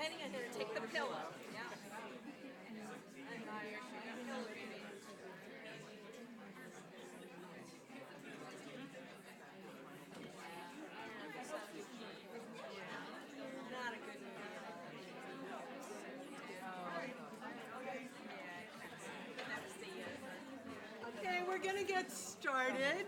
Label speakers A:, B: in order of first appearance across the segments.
A: Penny, I'm going to take the pillow. Yeah. And pillow beauty. Not a good movie at all.
B: Okay, we're going to get started.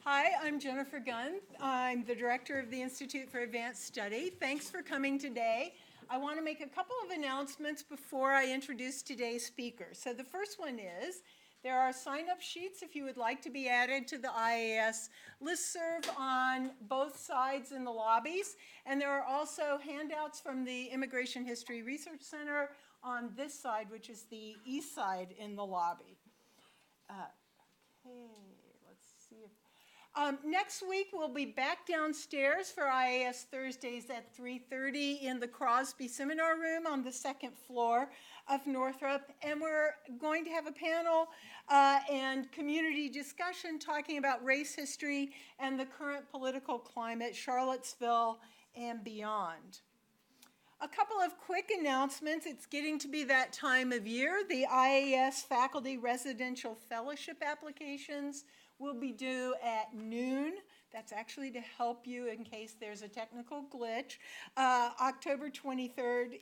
B: Hi, I'm Jennifer Gunn. I'm the director of the Institute for Advanced Study. Thanks for coming today. I want to make a couple of announcements before I introduce today's speaker. So the first one is there are sign-up sheets if you would like to be added to the IAS listserv on both sides in the lobbies. And there are also handouts from the Immigration History Research Center on this side, which is the east side in the lobby. Okay, let's see if... next week, we'll be back downstairs for IAS Thursdays at 3:30 in the Crosby Seminar Room on the second floor of Northrop. And we're going to have a panel and community discussion talking about race history and the current political climate, Charlottesville and beyond. A couple of quick announcements. It's getting to be that time of year. The IAS Faculty Residential Fellowship applications will be due at noon. That's actually to help you in case there's a technical glitch, October 23rd,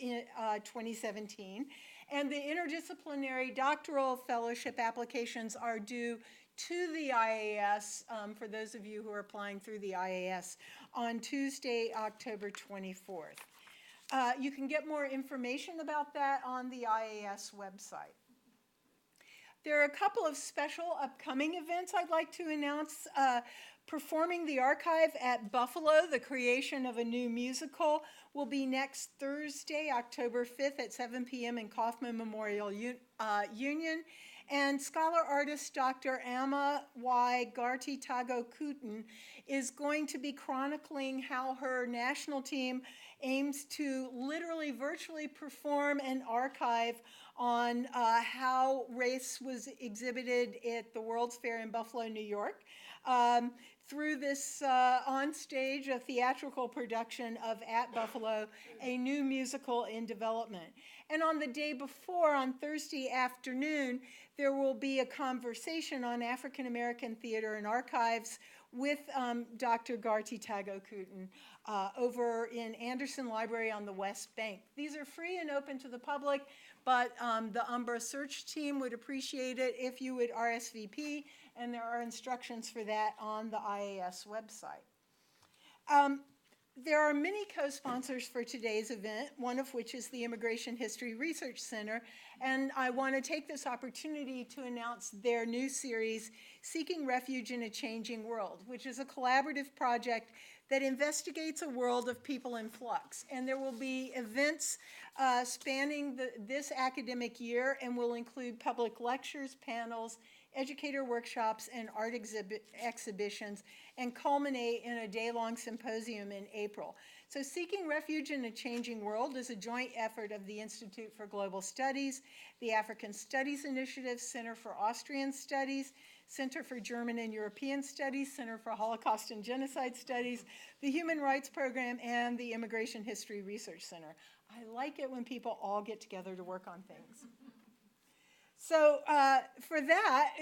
B: 2017. And the interdisciplinary doctoral fellowship applications are due to the IAS, for those of you who are applying through the IAS, on Tuesday, October 24th. You can get more information about that on the IAS website. There are a couple of special upcoming events I'd like to announce. Performing the Archive at Buffalo, the creation of a new musical, will be next Thursday, October 5th at 7 p.m. in Kaufman Memorial Union. And scholar-artist Dr. Amma Y. Garty-Tago-Kuten is going to be chronicling how her national team aims to literally virtually perform an archive on how race was exhibited at the World's Fair in Buffalo, New York, through this on-stage, a theatrical production of At Buffalo, a new musical in development. And on the day before, on Thursday afternoon, there will be a conversation on African American theater and archives with Dr. Garty-Tago-Kuten over in Anderson Library on the West Bank. These are free and open to the public, but the Umbra search team would appreciate it if you would RSVP, and there are instructions for that on the IAS website. There are many co-sponsors for today's event, one of which is the Immigration History Research Center, and I want to take this opportunity to announce their new series, Seeking Refuge in a Changing World, which is a collaborative project that investigates a world of people in flux. And there will be events spanning this academic year and will include public lectures, panels, educator workshops, and art exhibitions, and culminate in a day-long symposium in April. So Seeking Refuge in a Changing World is a joint effort of the Institute for Global Studies, the African Studies Initiative, Center for Austrian Studies, Center for German and European Studies, Center for Holocaust and Genocide Studies, the Human Rights Program, and the Immigration History Research Center. I like it when people all get together to work on things. So for that,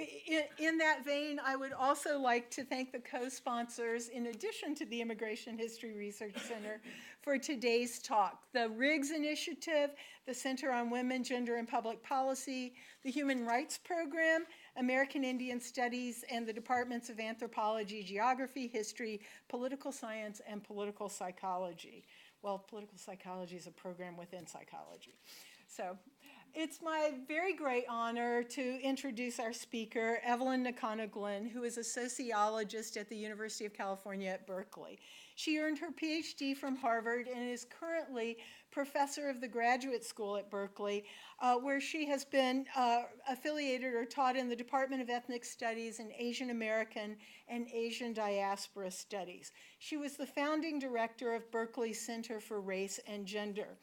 B: in that vein, I would also like to thank the co-sponsors, in addition to the Immigration History Research Center, for today's talk. The RIGS Initiative, the Center on Women, Gender, and Public Policy, the Human Rights Program, American Indian Studies, and the Departments of Anthropology, Geography, History, Political Science, and Political Psychology. Well, political psychology is a program within psychology. So it's my very great honor to introduce our speaker, Evelyn Nakano Glenn, who is a sociologist at the University of California at Berkeley. She earned her PhD from Harvard and is currently professor of the graduate school at Berkeley, where she has been affiliated or taught in the Department of Ethnic Studies and Asian American and Asian Diaspora Studies. She was the founding director of Berkeley Center for Race and Gender.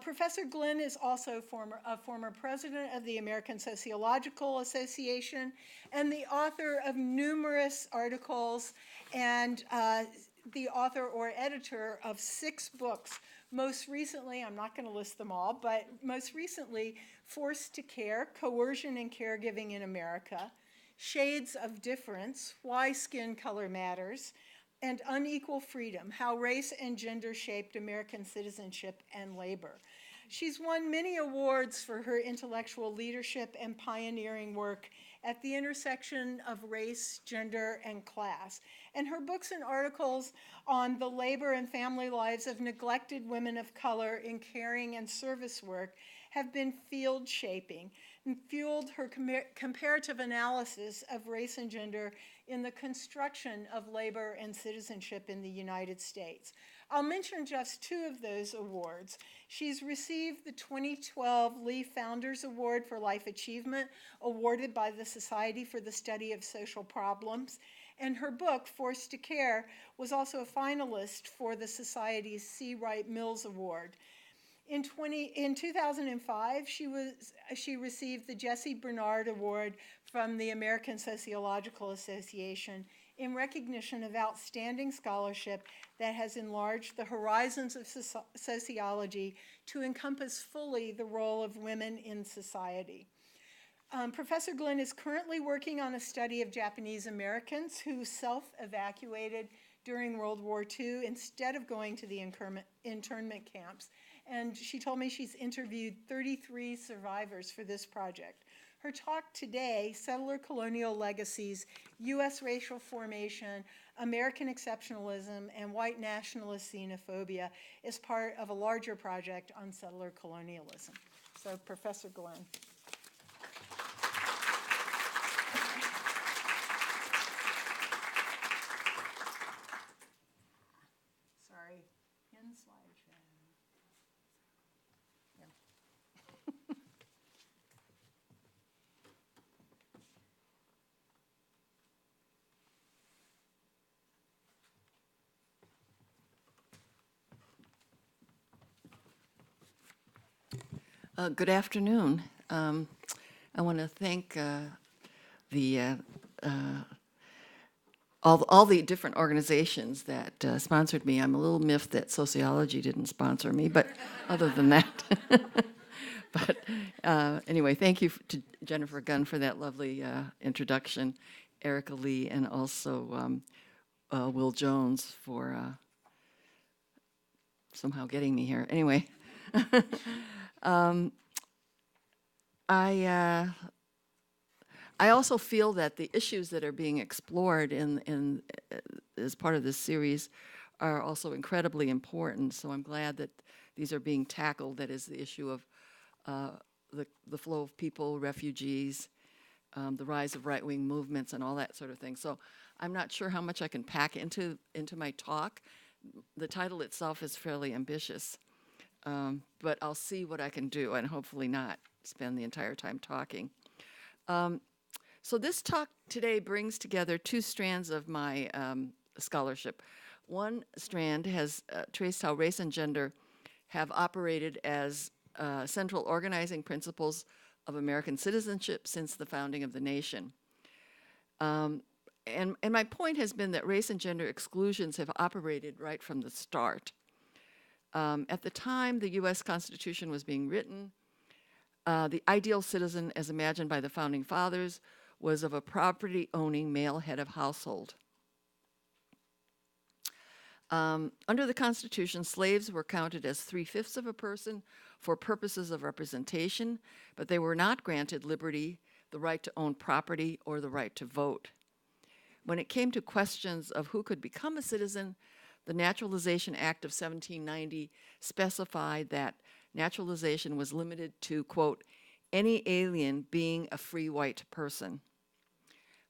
B: Professor Glenn is also a former president of the American Sociological Association and the author of numerous articles and the author or editor of 6 books. Most recently, I'm not going to list them all, but most recently, Forced to Care, Coercion and Caregiving in America, Shades of Difference, Why Skin Color Matters, and Unequal Freedom, How Race and Gender Shaped American Citizenship and Labor. She's won many awards for her intellectual leadership and pioneering work at the intersection of race, gender, and class. And her books and articles on the labor and family lives of neglected women of color in caring and service work have been field-shaping and fueled her comparative analysis of race and gender in the construction of labor and citizenship in the United States. I'll mention just 2 of those awards. She's received the 2012 Lee Founders Award for Life Achievement, awarded by the Society for the Study of Social Problems, and her book, Forced to Care, was also a finalist for the Society's C. Wright Mills Award. In 2005, she received the Jesse Bernard Award from the American Sociological Association in recognition of outstanding scholarship that has enlarged the horizons of sociology to encompass fully the role of women in society. Professor Glenn is currently working on a study of Japanese Americans who self-evacuated during World War II instead of going to the internment camps. And she told me she's interviewed 33 survivors for this project. Her talk today, Settler Colonial Legacies, U.S. Racial Formation, American Exceptionalism, and White Nationalist Xenophobia, is part of a larger project on settler colonialism. So, Professor Glenn. Sorry, pin slideshow.
C: Good afternoon. I want to thank all the different organizations that sponsored me. I'm a little miffed that sociology didn't sponsor me, but other than that. But anyway, thank you to Jennifer Gunn for that lovely introduction, Erica Lee, and also Will Jones for somehow getting me here. Anyway. I also feel that the issues that are being explored in as part of this series are also incredibly important. So I'm glad that these are being tackled. That is the issue of the flow of people, refugees, the rise of right-wing movements, and all that sort of thing. So I'm not sure how much I can pack into my talk. The title itself is fairly ambitious. But I'll see what I can do and hopefully not spend the entire time talking. So this talk today brings together 2 strands of my scholarship. One strand has traced how race and gender have operated as central organizing principles of American citizenship since the founding of the nation. And my point has been that race and gender exclusions have operated right from the start. At the time the U.S. Constitution was being written, the ideal citizen, as imagined by the Founding Fathers, was of a property-owning male head of household. Under the Constitution, slaves were counted as 3/5 of a person for purposes of representation, but they were not granted liberty, the right to own property, or the right to vote. When it came to questions of who could become a citizen, the Naturalization Act of 1790 specified that naturalization was limited to, quote, any alien being a free white person.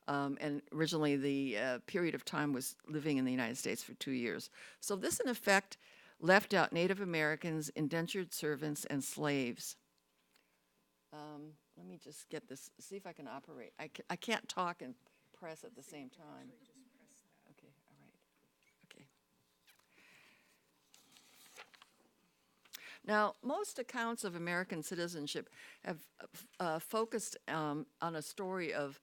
C: And originally the period of time was living in the United States for 2 years. So this, in effect, left out Native Americans, indentured servants, and slaves. Let me just get this, see if I can operate. I can't talk and press at the same time. Okay, all right. Okay. Now, most accounts of American citizenship have focused on a story of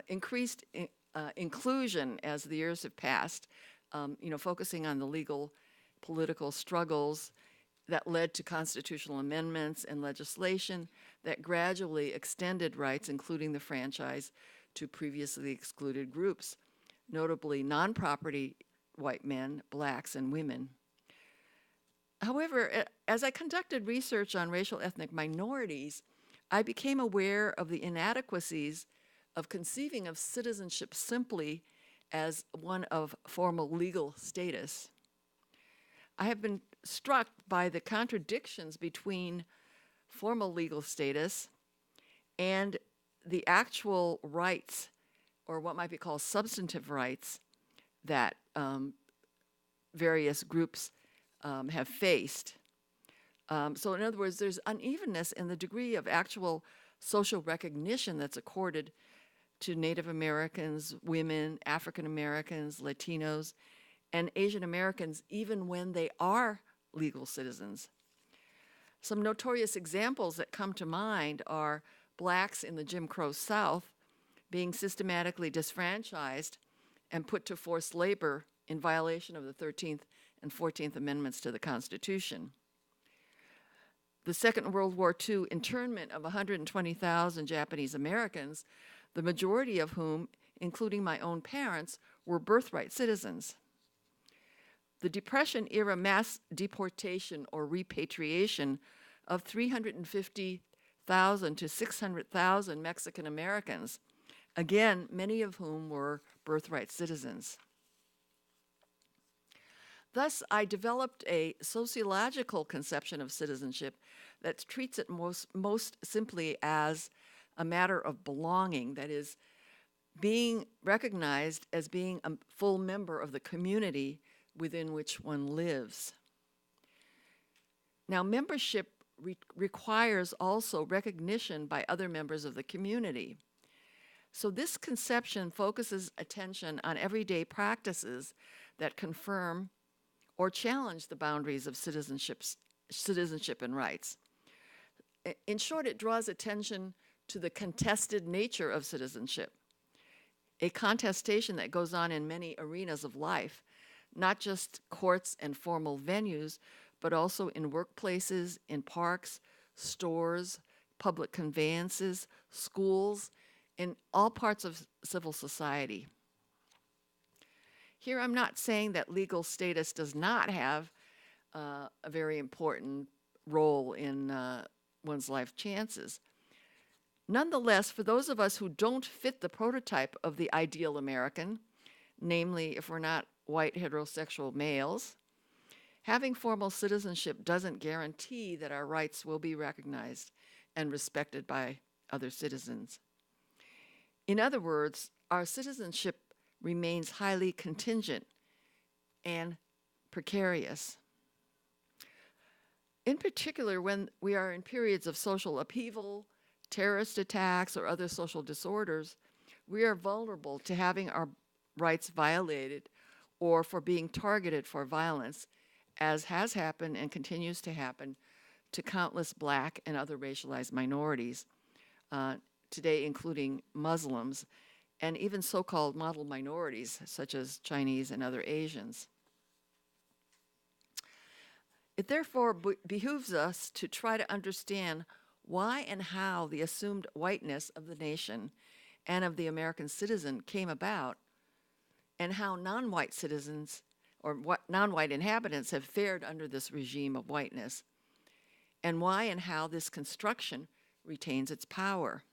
C: increased inclusion as the years have passed, focusing on the legal, political struggles that led to constitutional amendments and legislation that gradually extended rights, including the franchise, to previously excluded groups, notably non-property white men, blacks, and women. However, as I conducted research on racial ethnic minorities, I became aware of the inadequacies of conceiving of citizenship simply as one of formal legal status. I have been struck by the contradictions between formal legal status and the actual rights, or what might be called substantive rights, that various groups have faced. So in other words, there's unevenness in the degree of actual social recognition that's accorded to Native Americans, women, African Americans, Latinos, and Asian Americans, even when they are legal citizens. Some notorious examples that come to mind are blacks in the Jim Crow South being systematically disfranchised and put to forced labor in violation of the 13th and 14th Amendments to the Constitution. The Second World War II internment of 120,000 Japanese Americans, the majority of whom, including my own parents, were birthright citizens. The Depression-era mass deportation or repatriation of 350,000 to 600,000 Mexican Americans, again, many of whom were birthright citizens. Thus, I developed a sociological conception of citizenship that treats it most simply as a matter of belonging, that is, being recognized as being a full member of the community within which one lives. Now, membership requires also recognition by other members of the community. So this conception focuses attention on everyday practices that confirm or challenge the boundaries of citizenship and rights. In short, it draws attention to the contested nature of citizenship, a contestation that goes on in many arenas of life, not just courts and formal venues, but also in workplaces, in parks, stores, public conveyances, schools, in all parts of civil society. Here I'm not saying that legal status does not have a very important role in one's life chances. Nonetheless, for those of us who don't fit the prototype of the ideal American, namely if we're not white heterosexual males, having formal citizenship doesn't guarantee that our rights will be recognized and respected by other citizens. In other words, our citizenship remains highly contingent and precarious. In particular, when we are in periods of social upheaval, terrorist attacks, or other social disorders, we are vulnerable to having our rights violated or for being targeted for violence, as has happened and continues to happen to countless black and other racialized minorities, today including Muslims, and even so-called model minorities, such as Chinese and other Asians. It therefore behooves us to try to understand why and how the assumed whiteness of the nation and of the American citizen came about, and how non-white citizens or non-white inhabitants have fared under this regime of whiteness, and why and how this construction retains its power.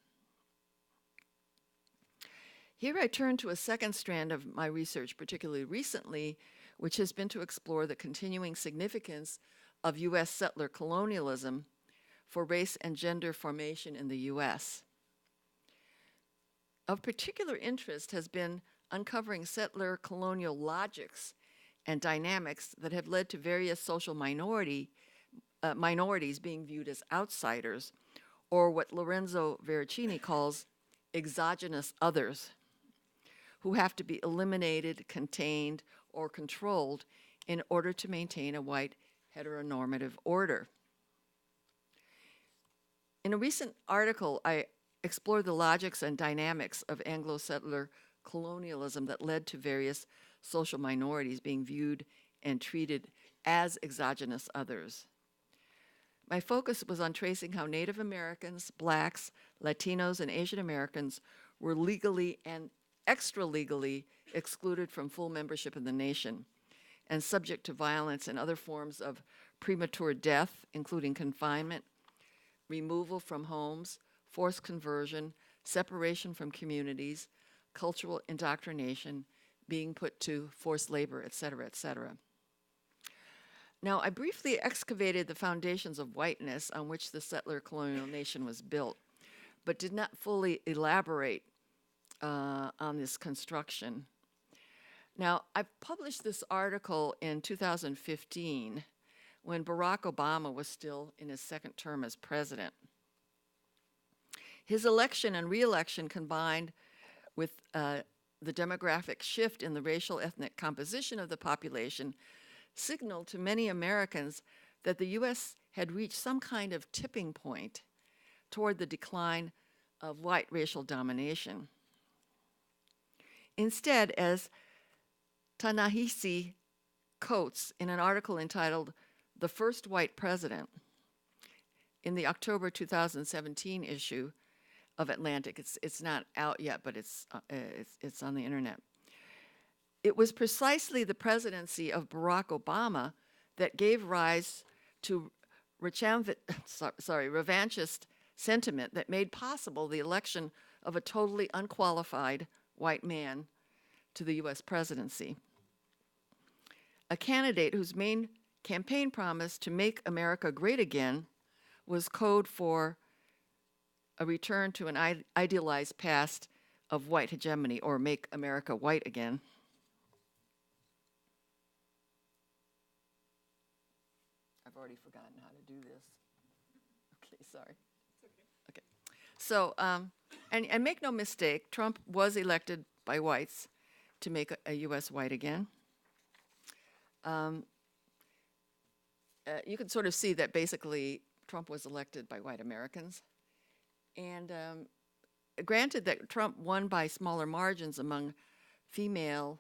C: Here I turn to a second strand of my research, particularly recently, which has been to explore the continuing significance of U.S. settler colonialism for race and gender formation in the U.S. Of particular interest has been uncovering settler colonial logics and dynamics that have led to various social minorities being viewed as outsiders, or what Lorenzo Veracini calls exogenous others, who have to be eliminated, contained, or controlled in order to maintain a white heteronormative order. In a recent article, I explored the logics and dynamics of Anglo-settler colonialism that led to various social minorities being viewed and treated as exogenous others. My focus was on tracing how Native Americans, Blacks, Latinos, and Asian Americans were legally and extra-legally excluded from full membership in the nation and subject to violence and other forms of premature death, including confinement, removal from homes, forced conversion, separation from communities, cultural indoctrination, being put to forced labor, et cetera, et cetera. Now, I briefly excavated the foundations of whiteness on which the settler colonial nation was built, but did not fully elaborate on this construction. Now, I published this article in 2015 when Barack Obama was still in his second term as president. His election and re-election combined with the demographic shift in the racial ethnic composition of the population signaled to many Americans that the U.S. had reached some kind of tipping point toward the decline of white racial domination. Instead, as Ta-Nehisi quotes in an article entitled "The First White President" in the October 2017 issue of Atlantic, it's not out yet, but it's on the internet. It was precisely the presidency of Barack Obama that gave rise to revanchist sentiment that made possible the election of a totally unqualified white man to the U.S. presidency. A candidate whose main campaign promise to make America great again was code for a return to an idealized past of white hegemony, or make America white again. I've already forgotten how to do this. Okay, sorry. Okay. So, and make no mistake, Trump was elected by whites to make a U.S. white again. You can sort of see that basically Trump was elected by white Americans. And granted that Trump won by smaller margins among female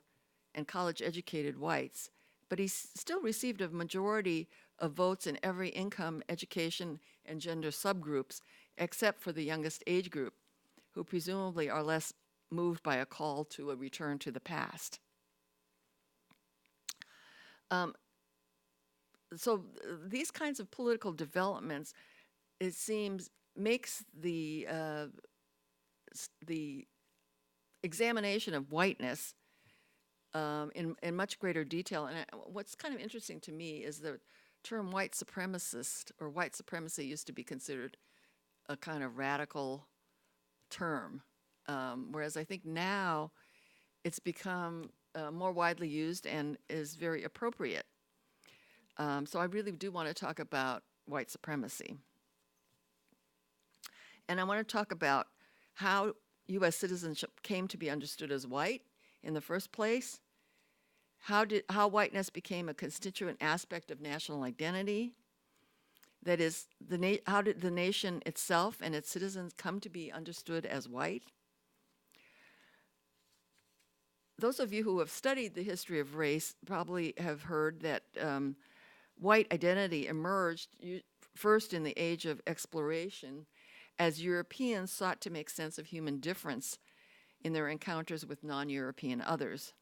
C: and college-educated whites, but he still received a majority of votes in every income, education, and gender subgroups, except for the youngest age group, who presumably are less moved by a call to a return to the past. So these kinds of political developments, it seems, makes the examination of whiteness in much greater detail. And what's kind of interesting to me is the term white supremacist or white supremacy used to be considered a kind of radical term, whereas I think now it's become more widely used and is very appropriate. So I really do want to talk about white supremacy. And I want to talk about how U.S. citizenship came to be understood as white in the first place, how whiteness became a constituent aspect of national identity, that is, how did the nation itself and its citizens come to be understood as white. Those of you who have studied the history of race probably have heard that white identity emerged first in the age of exploration as Europeans sought to make sense of human difference in their encounters with non-European others.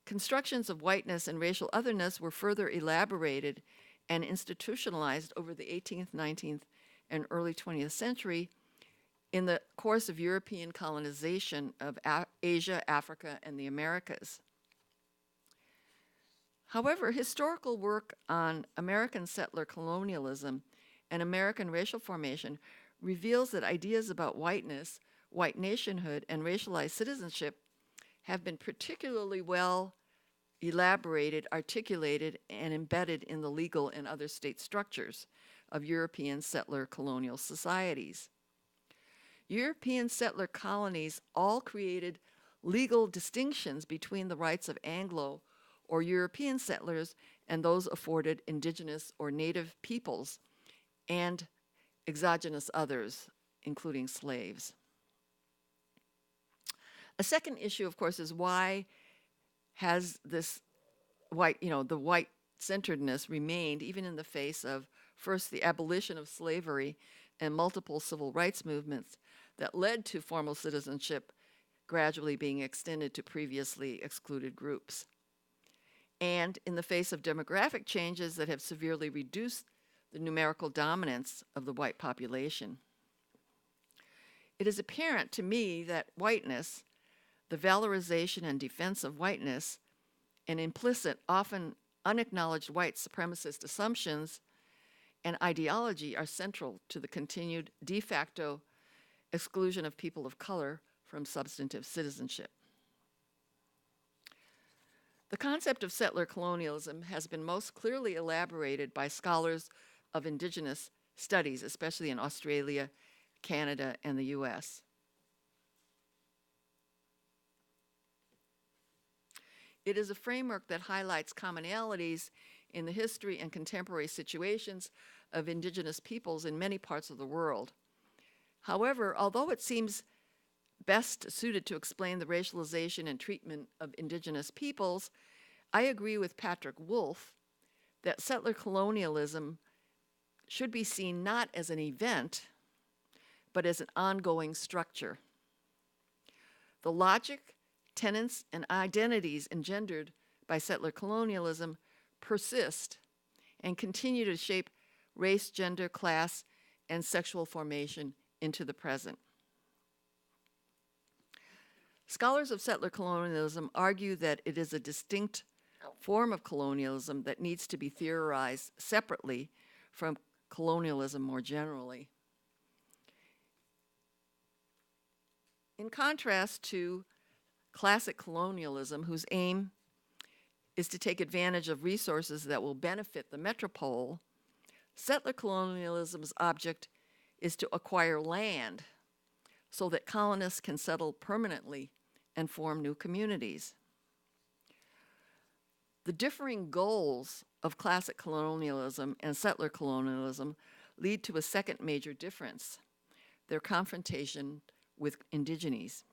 C: Constructions of whiteness and racial otherness were further elaborated and institutionalized over the 18th, 19th, and early 20th century in the course of European colonization of Asia, Africa, and the Americas. However, historical work on American settler colonialism and American racial formation reveals that ideas about whiteness, white nationhood, and racialized citizenship have been particularly well elaborated, articulated, and embedded in the legal and other state structures of European settler colonial societies. European settler colonies all created legal distinctions between the rights of Anglo or European settlers and those afforded indigenous or native peoples and exogenous others, including slaves. A second issue, of course, is why has this the white-centeredness remained even in the face of, first, the abolition of slavery and multiple civil rights movements that led to formal citizenship gradually being extended to previously excluded groups, and in the face of demographic changes that have severely reduced the numerical dominance of the white population. It is apparent to me that whiteness, the valorization and defense of whiteness, and implicit, often unacknowledged white supremacist assumptions and ideology are central to the continued de facto exclusion of people of color from substantive citizenship. The concept of settler colonialism has been most clearly elaborated by scholars of indigenous studies, especially in Australia, Canada, and the US. It is a framework that highlights commonalities in the history and contemporary situations of indigenous peoples in many parts of the world. However, although it seems best suited to explain the racialization and treatment of indigenous peoples, I agree with Patrick Wolfe that settler colonialism should be seen not as an event, but as an ongoing structure. The logic, tenets, and identities engendered by settler colonialism persist and continue to shape race, gender, class, and sexual formation into the present. Scholars of settler colonialism argue that it is a distinct form of colonialism that needs to be theorized separately from colonialism more generally. In contrast to classic colonialism, whose aim is to take advantage of resources that will benefit the metropole, settler colonialism's object is to acquire land so that colonists can settle permanently and form new communities. The differing goals of classic colonialism and settler colonialism lead to a second major difference: their confrontation with indigenes.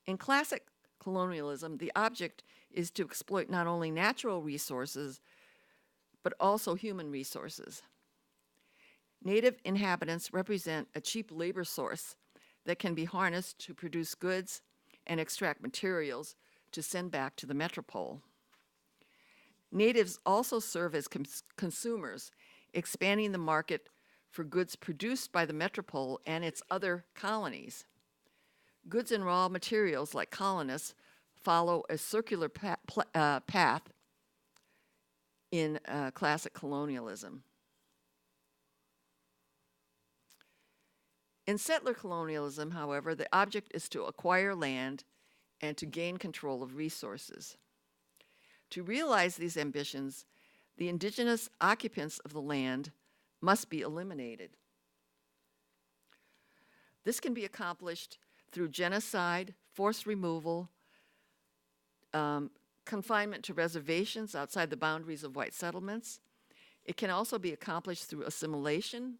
C: In classic colonialism, the object is to exploit not only natural resources, but also human resources. Native inhabitants represent a cheap labor source that can be harnessed to produce goods and extract materials to send back to the metropole. Natives also serve as consumers, expanding the market for goods produced by the metropole and its other colonies. Goods and raw materials, like colonists, follow a circular path in classic colonialism. In settler colonialism, however, the object is to acquire land and to gain control of resources. To realize these ambitions, the indigenous occupants of the land must be eliminated. This can be accomplished through genocide, forced removal, confinement to reservations outside the boundaries of white settlements. It can also be accomplished through assimilation,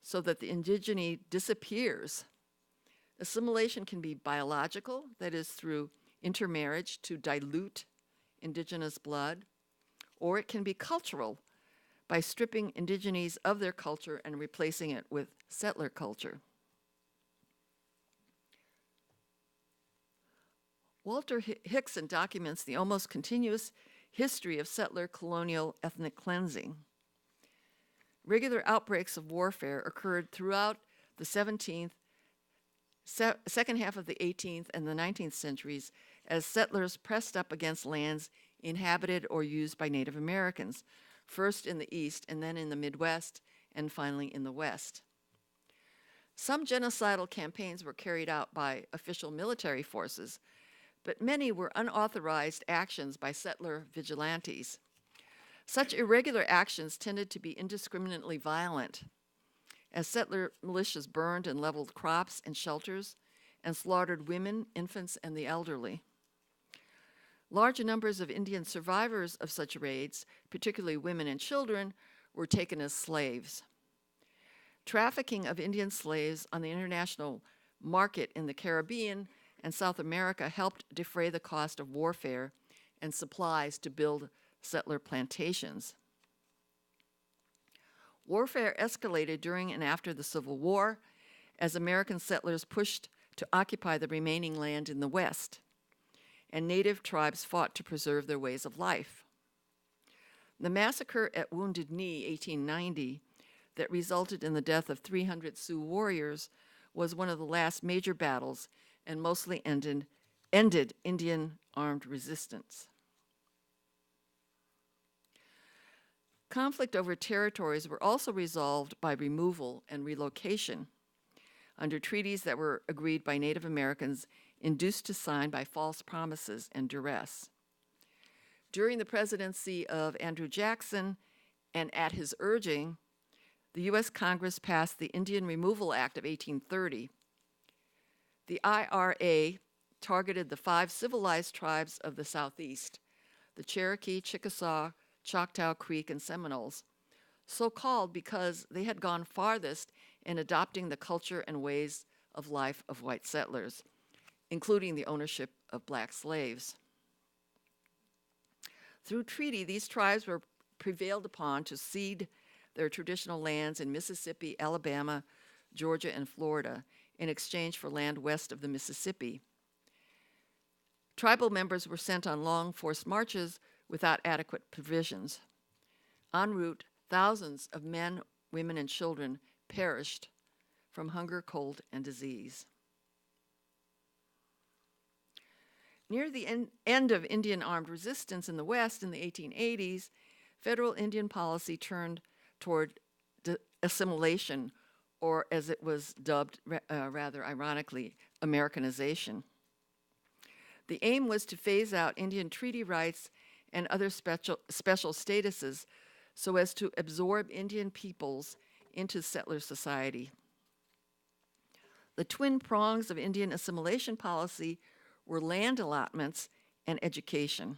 C: so that the indigene disappears. Assimilation can be biological, that is through intermarriage to dilute indigenous blood, or it can be cultural, by stripping indigenes of their culture and replacing it with settler culture. Walter Hickson documents the almost continuous history of settler colonial ethnic cleansing. Regular outbreaks of warfare occurred throughout the 17th, second half of the 18th, and the 19th centuries as settlers pressed up against lands inhabited or used by Native Americans, first in the East and then in the Midwest and finally in the West. Some genocidal campaigns were carried out by official military forces, but many were unauthorized actions by settler vigilantes. Such irregular actions tended to be indiscriminately violent, as settler militias burned and leveled crops and shelters and slaughtered women, infants, and the elderly. Large numbers of Indian survivors of such raids, particularly women and children, were taken as slaves. Trafficking of Indian slaves on the international market in the Caribbean and South America helped defray the cost of warfare and supplies to build settler plantations. Warfare escalated during and after the Civil War as American settlers pushed to occupy the remaining land in the West, and native tribes fought to preserve their ways of life. The massacre at Wounded Knee, 1890, that resulted in the death of 300 Sioux warriors was one of the last major battles and mostly ended Indian armed resistance. Conflict over territories were also resolved by removal and relocation under treaties that were agreed by Native Americans induced to sign by false promises and duress. During the presidency of Andrew Jackson and at his urging, the U.S. Congress passed the Indian Removal Act of 1830. The IRA targeted the 5 civilized tribes of the Southeast, the Cherokee, Chickasaw, Choctaw, Creek, and Seminoles, so called because they had gone farthest in adopting the culture and ways of life of white settlers, including the ownership of black slaves. Through treaty, these tribes were prevailed upon to cede their traditional lands in Mississippi, Alabama, Georgia, and Florida in exchange for land west of the Mississippi. Tribal members were sent on long forced marches without adequate provisions. En route, thousands of men, women, and children perished from hunger, cold, and disease. Near the end of Indian armed resistance in the West in the 1880s, federal Indian policy turned toward assimilation, or as it was dubbed rather ironically, Americanization. The aim was to phase out Indian treaty rights and other special statuses so as to absorb Indian peoples into settler society. The twin prongs of Indian assimilation policy were land allotments and education.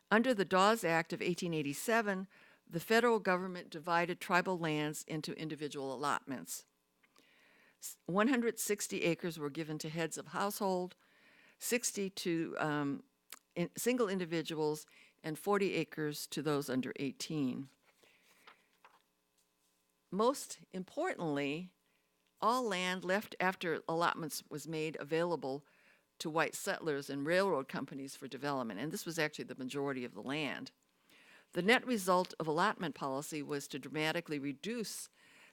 C: Under the Dawes Act of 1887, the federal government divided tribal lands into individual allotments. 160 acres were given to heads of household, 60 to single individuals, and 40 acres to those under 18. Most importantly, all land left after allotments was made available to white settlers and railroad companies for development, and this was actually the majority of the land. The net result of allotment policy was to dramatically reduce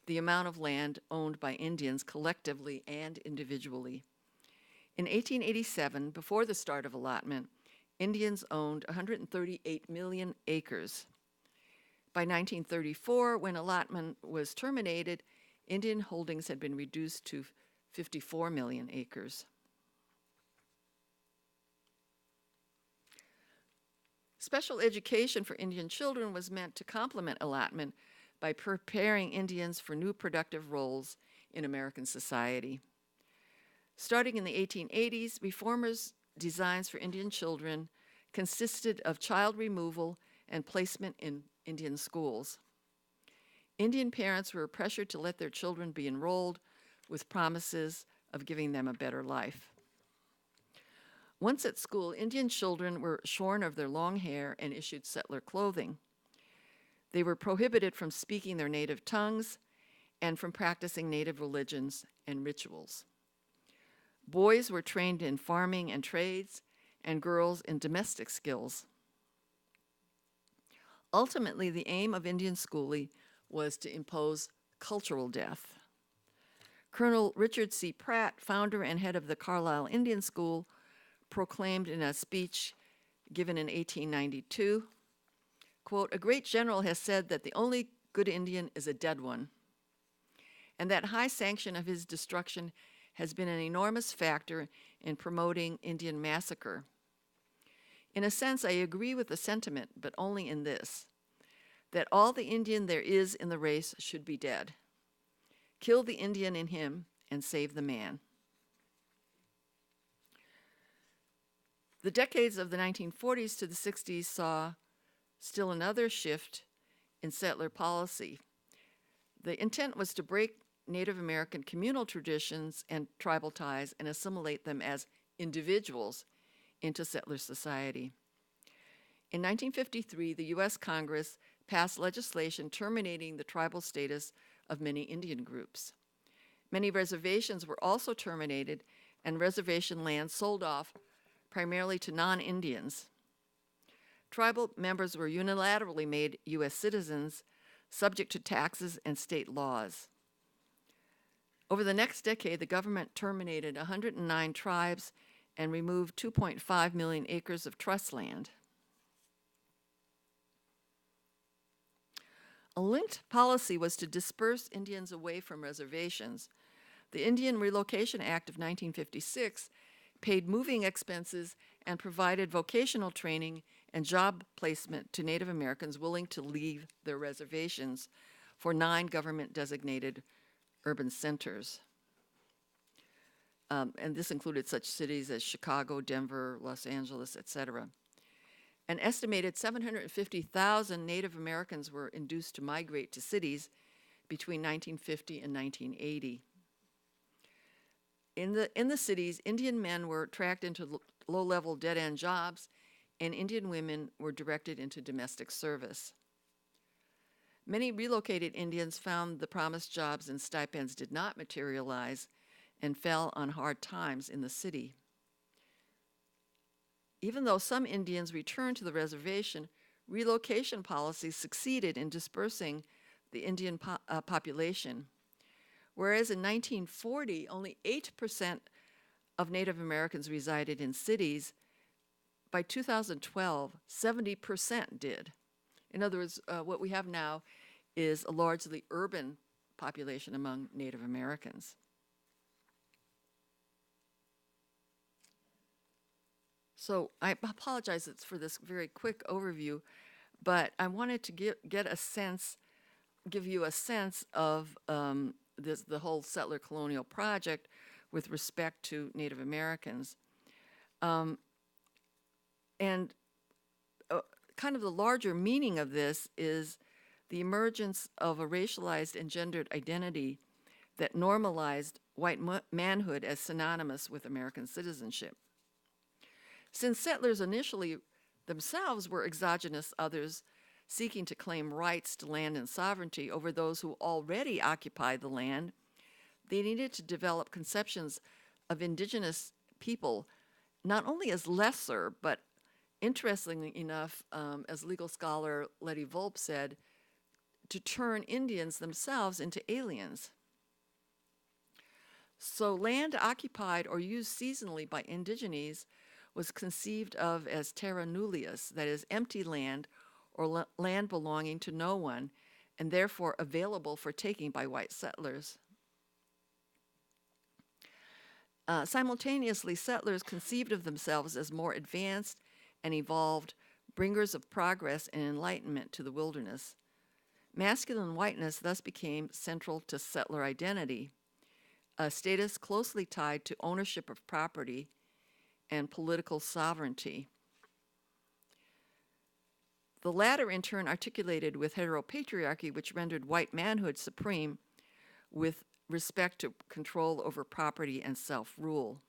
C: the amount of land owned by Indians collectively and individually. In 1887, before the start of allotment, Indians owned 138 million acres. By 1934, when allotment was terminated, Indian holdings had been reduced to 54 million acres. Special education for Indian children was meant to complement allotment by preparing Indians for new productive roles in American society. Starting in the 1880s, reformers' designs for Indian children consisted of child removal and placement in Indian schools. Indian parents were pressured to let their children be enrolled with promises of giving them a better life. Once at school, Indian children were shorn of their long hair and issued settler clothing. They were prohibited from speaking their native tongues and from practicing native religions and rituals. Boys were trained in farming and trades, and girls in domestic skills. Ultimately, the aim of Indian schooling was to impose cultural death. Colonel Richard C. Pratt, founder and head of the Carlisle Indian School, proclaimed in a speech given in 1892, quote, "A great general has said that the only good Indian is a dead one, and that high sanction of his destruction has been an enormous factor in promoting Indian massacre. In a sense, I agree with the sentiment, but only in this, that all the Indian there is in the race should be dead. Kill the Indian in him and save the man." The decades of the 1940s to the 60s saw still another shift in settler policy. The intent was to break Native American communal traditions and tribal ties and assimilate them as individuals into settler society. In 1953, the U.S. Congress passed legislation terminating the tribal status of many Indian groups. Many reservations were also terminated, and reservation land sold off primarily to non-Indians. Tribal members were unilaterally made U.S. citizens, subject to taxes and state laws. Over the next decade, the government terminated 109 tribes and removed 2.5 million acres of trust land. A linked policy was to disperse Indians away from reservations. The Indian Relocation Act of 1956 paid moving expenses and provided vocational training and job placement to Native Americans willing to leave their reservations for 9 government-designated urban centers. And this included such cities as Chicago, Denver, Los Angeles, etc. An estimated 750,000 Native Americans were induced to migrate to cities between 1950 and 1980. In the cities, Indian men were tracked into low-level dead-end jobs, and Indian women were directed into domestic service. Many relocated Indians found the promised jobs and stipends did not materialize and fell on hard times in the city. Even though some Indians returned to the reservation, relocation policies succeeded in dispersing the Indian population. Whereas in 1940, only 8% of Native Americans resided in cities, by 2012, 70% did. In other words, what we have now is a largely urban population among Native Americans. So I apologize for this very quick overview, but I wanted to give you a sense of the whole settler colonial project with respect to Native Americans. And kind of the larger meaning of this is the emergence of a racialized and gendered identity that normalized white manhood as synonymous with American citizenship. Since settlers initially themselves were exogenous others seeking to claim rights to land and sovereignty over those who already occupied the land, they needed to develop conceptions of indigenous people not only as lesser, but interestingly enough, as legal scholar Letty Volpe said, to turn Indians themselves into aliens. So land occupied or used seasonally by indigenes was conceived of as terra nullius, that is, empty land or land belonging to no one, and therefore available for taking by white settlers. Simultaneously, settlers conceived of themselves as more advanced and evolved bringers of progress and enlightenment to the wilderness. Masculine whiteness thus became central to settler identity, a status closely tied to ownership of property and political sovereignty. The latter, in turn, articulated with heteropatriarchy, which rendered white manhood supreme with respect to control over property and self-rule.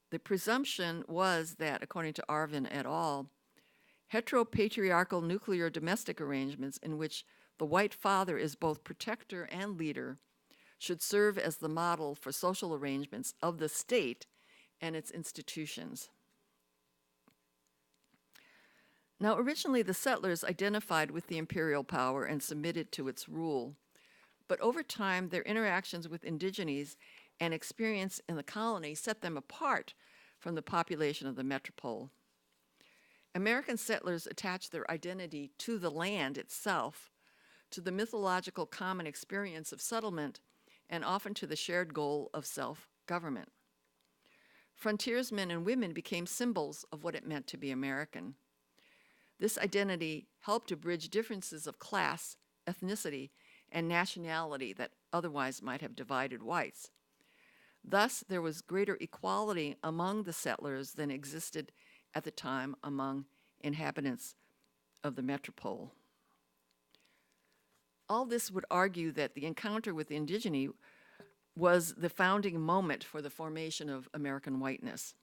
C: The presumption was that, according to Arvin et al., heteropatriarchal nuclear domestic arrangements in which the white father is both protector and leader should serve as the model for social arrangements of the state and its institutions. Now, originally, the settlers identified with the imperial power and submitted to its rule. But over time, their interactions with indigenes and experience in the colony set them apart from the population of the metropole. American settlers attached their identity to the land itself, to the mythological common experience of settlement, and often to the shared goal of self-government. Frontiersmen and women became symbols of what it meant to be American. This identity helped to bridge differences of class, ethnicity, and nationality that otherwise might have divided whites. Thus, there was greater equality among the settlers than existed at the time among inhabitants of the metropole. All this would argue that the encounter with the indigene was the founding moment for the formation of American whiteness.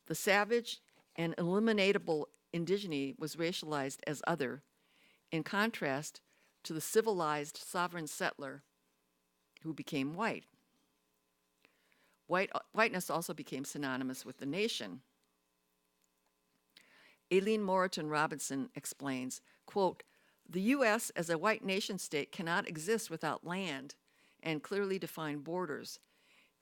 C: The savage and eliminatable indigene was racialized as other, in contrast to the civilized sovereign settler who became white. Whiteness also became synonymous with the nation. Aileen Moreton Robinson explains, quote, "The U.S. as a white nation state cannot exist without land and clearly defined borders.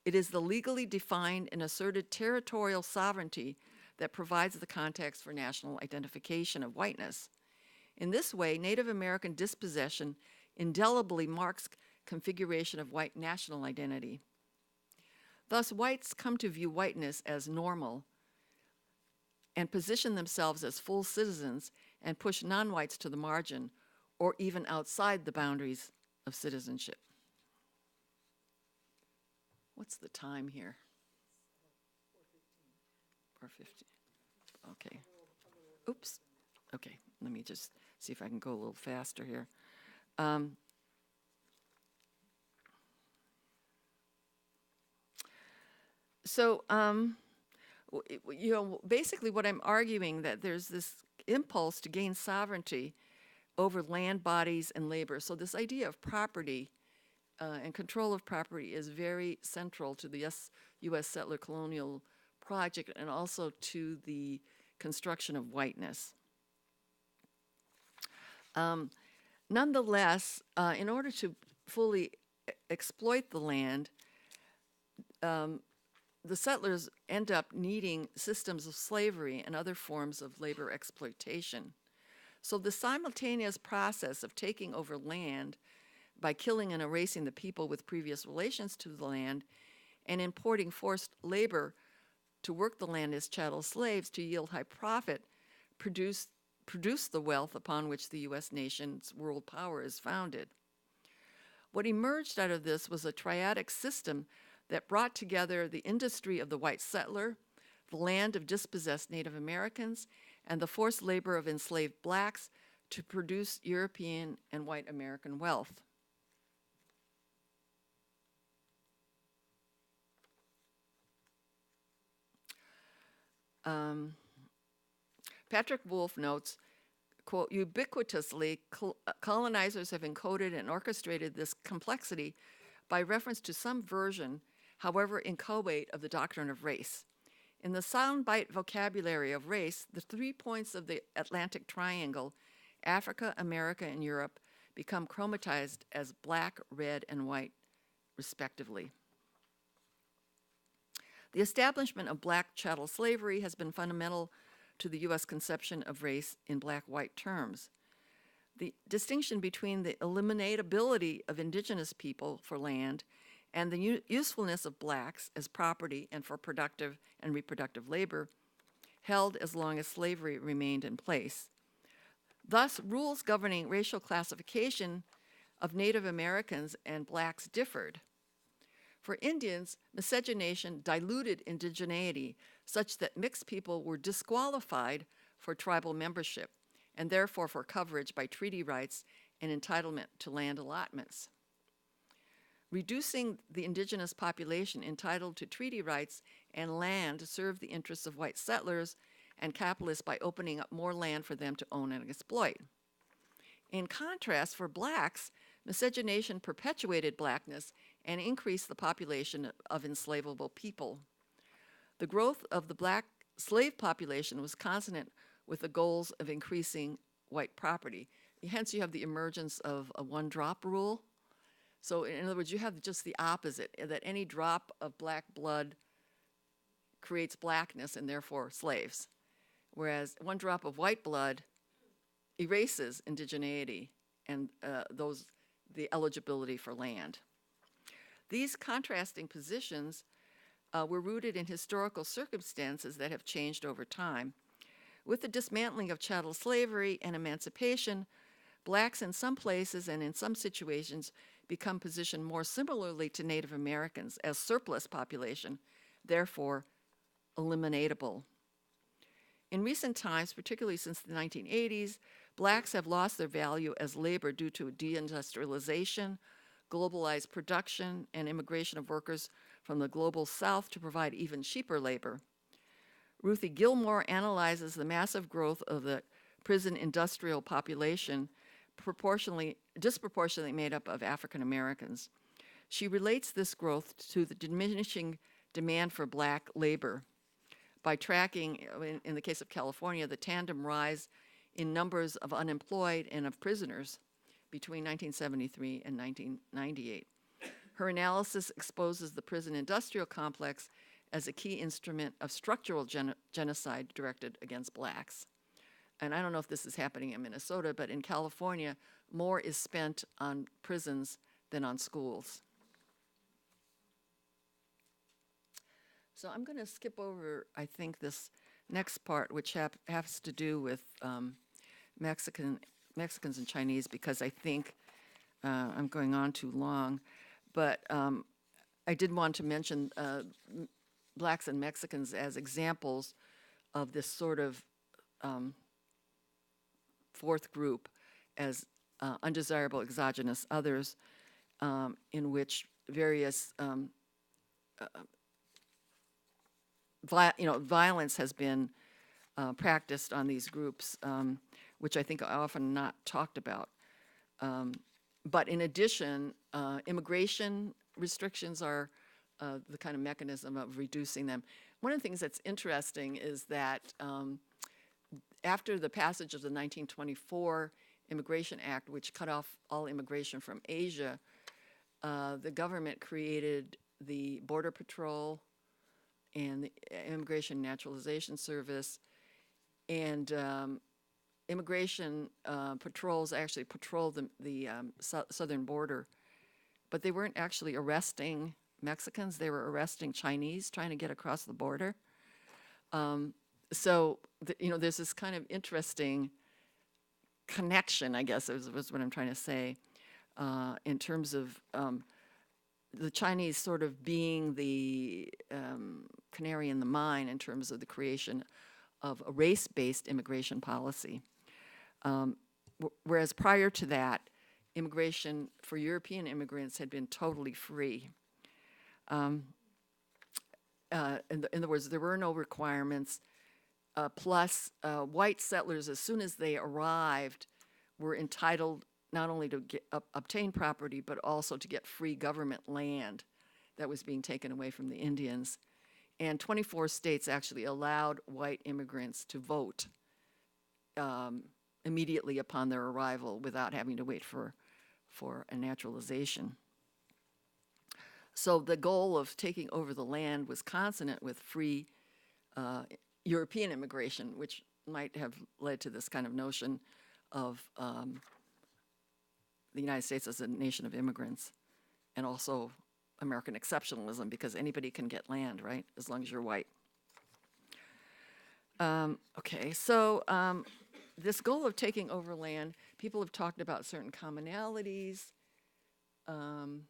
C: It is the legally defined and asserted territorial sovereignty that provides the context for national identification of whiteness. In this way, Native American dispossession indelibly marks configuration of white national identity. Thus, whites come to view whiteness as normal and position themselves as full citizens and push non-whites to the margin or even outside the boundaries of citizenship." What's the time here? 4:50. Okay. Oops. Okay, let me just see if I can go a little faster here. Basically what I'm arguing that there's this impulse to gain sovereignty over land, bodies, and labor. So this idea of property and control of property is very central to the U.S. settler colonial project and also to the construction of whiteness. Nonetheless, in order to fully exploit the land, the settlers end up needing systems of slavery and other forms of labor exploitation. So the simultaneous process of taking over land by killing and erasing the people with previous relations to the land and importing forced labor to work the land as chattel slaves to yield high profit produce the wealth upon which the U.S. nation's world power is founded. What emerged out of this was a triadic system that brought together the industry of the white settler, the land of dispossessed Native Americans, and the forced labor of enslaved blacks to produce European and white American wealth. Patrick Wolf notes, quote, "Ubiquitously, colonizers have encoded and orchestrated this complexity by reference to some version, however inchoate, of the doctrine of race. In the soundbite vocabulary of race, the 3 points of the Atlantic Triangle, Africa, America, and Europe, become chromatized as black, red, and white, respectively. The establishment of black chattel slavery has been fundamental to the U.S. conception of race in black-white terms. The distinction between the eliminatability of indigenous people for land and the usefulness of blacks as property and for productive and reproductive labor held as long as slavery remained in place. Thus, rules governing racial classification of Native Americans and blacks differed. For Indians, miscegenation diluted indigeneity such that mixed people were disqualified for tribal membership and therefore for coverage by treaty rights and entitlement to land allotments. Reducing the indigenous population entitled to treaty rights and land served the interests of white settlers and capitalists by opening up more land for them to own and exploit. In contrast, for blacks, miscegenation perpetuated blackness and increased the population of enslavable people. The growth of the black slave population was consonant with the goals of increasing white property. Hence, you have the emergence of a one-drop rule. So in other words, you have just the opposite, that any drop of black blood creates blackness and therefore slaves, whereas one drop of white blood erases indigeneity and the eligibility for land. These contrasting positions were rooted in historical circumstances that have changed over time. With the dismantling of chattel slavery and emancipation, blacks in some places and in some situations become positioned more similarly to Native Americans as surplus population, therefore eliminatable. In recent times, particularly since the 1980s, blacks have lost their value as labor due to deindustrialization, globalized production, and immigration of workers from the global south to provide even cheaper labor. Ruthie Gilmore analyzes the massive growth of the prison industrial population disproportionately made up of African Americans. She relates this growth to the diminishing demand for black labor by tracking, in the case of California, the tandem rise in numbers of unemployed and of prisoners between 1973 and 1998. Her analysis exposes the prison industrial complex as a key instrument of structural genocide directed against blacks. And I don't know if this is happening in Minnesota, but in California, more is spent on prisons than on schools. So I'm going to skip over, I think, this next part, which has to do with Mexicans and Chinese, because I think I'm going on too long. But I did want to mention blacks and Mexicans as examples of this sort of fourth group as undesirable exogenous others, in which various violence has been practiced on these groups, which I think are often not talked about. But in addition, immigration restrictions are the kind of mechanism of reducing them. One of the things that's interesting is that after the passage of the 1924 Immigration Act, which cut off all immigration from Asia, the government created the Border Patrol and the Immigration Naturalization Service, and immigration patrols actually patrolled the southern border, but they weren't actually arresting Mexicans, they were arresting Chinese trying to get across the border. So, there's this kind of interesting connection, I guess, was what I'm trying to say, in terms of the Chinese sort of being the canary in the mine in terms of the creation of a race-based immigration policy. Whereas prior to that, immigration for European immigrants had been totally free. In other words, there were no requirements. Plus, white settlers, as soon as they arrived, were entitled not only to obtain property, but also to get free government land that was being taken away from the Indians. And 24 states actually allowed white immigrants to vote immediately upon their arrival without having to wait for a naturalization. So the goal of taking over the land was consonant with free European immigration, which might have led to this kind of notion of the United States as a nation of immigrants, and also American exceptionalism, because anybody can get land, right, as long as you're white. Okay, so this goal of taking over land, people have talked about certain commonalities. Of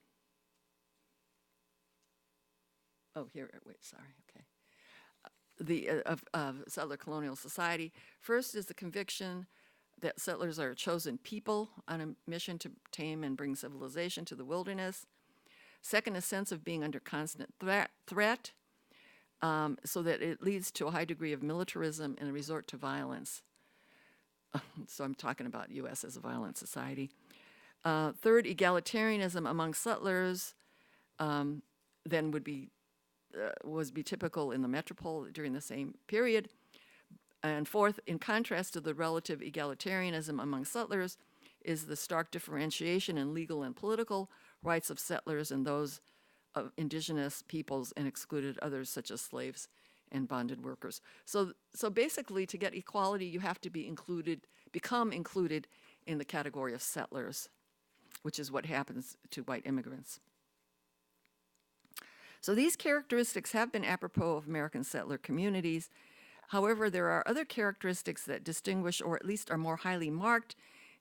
C: settler colonial society. First is the conviction that settlers are a chosen people on a mission to tame and bring civilization to the wilderness. Second, a sense of being under constant threat, so that it leads to a high degree of militarism and a resort to violence. So I'm talking about U.S. as a violent society. Third, egalitarianism among settlers then would be typical in the metropole during the same period. And fourth, in contrast to the relative egalitarianism among settlers, is the stark differentiation in legal and political rights of settlers and those of indigenous peoples and excluded others such as slaves and bonded workers. So basically, to get equality, you have to become included in the category of settlers, which is what happens to white immigrants. So these characteristics have been apropos of American settler communities. However, there are other characteristics that distinguish, or at least are more highly marked,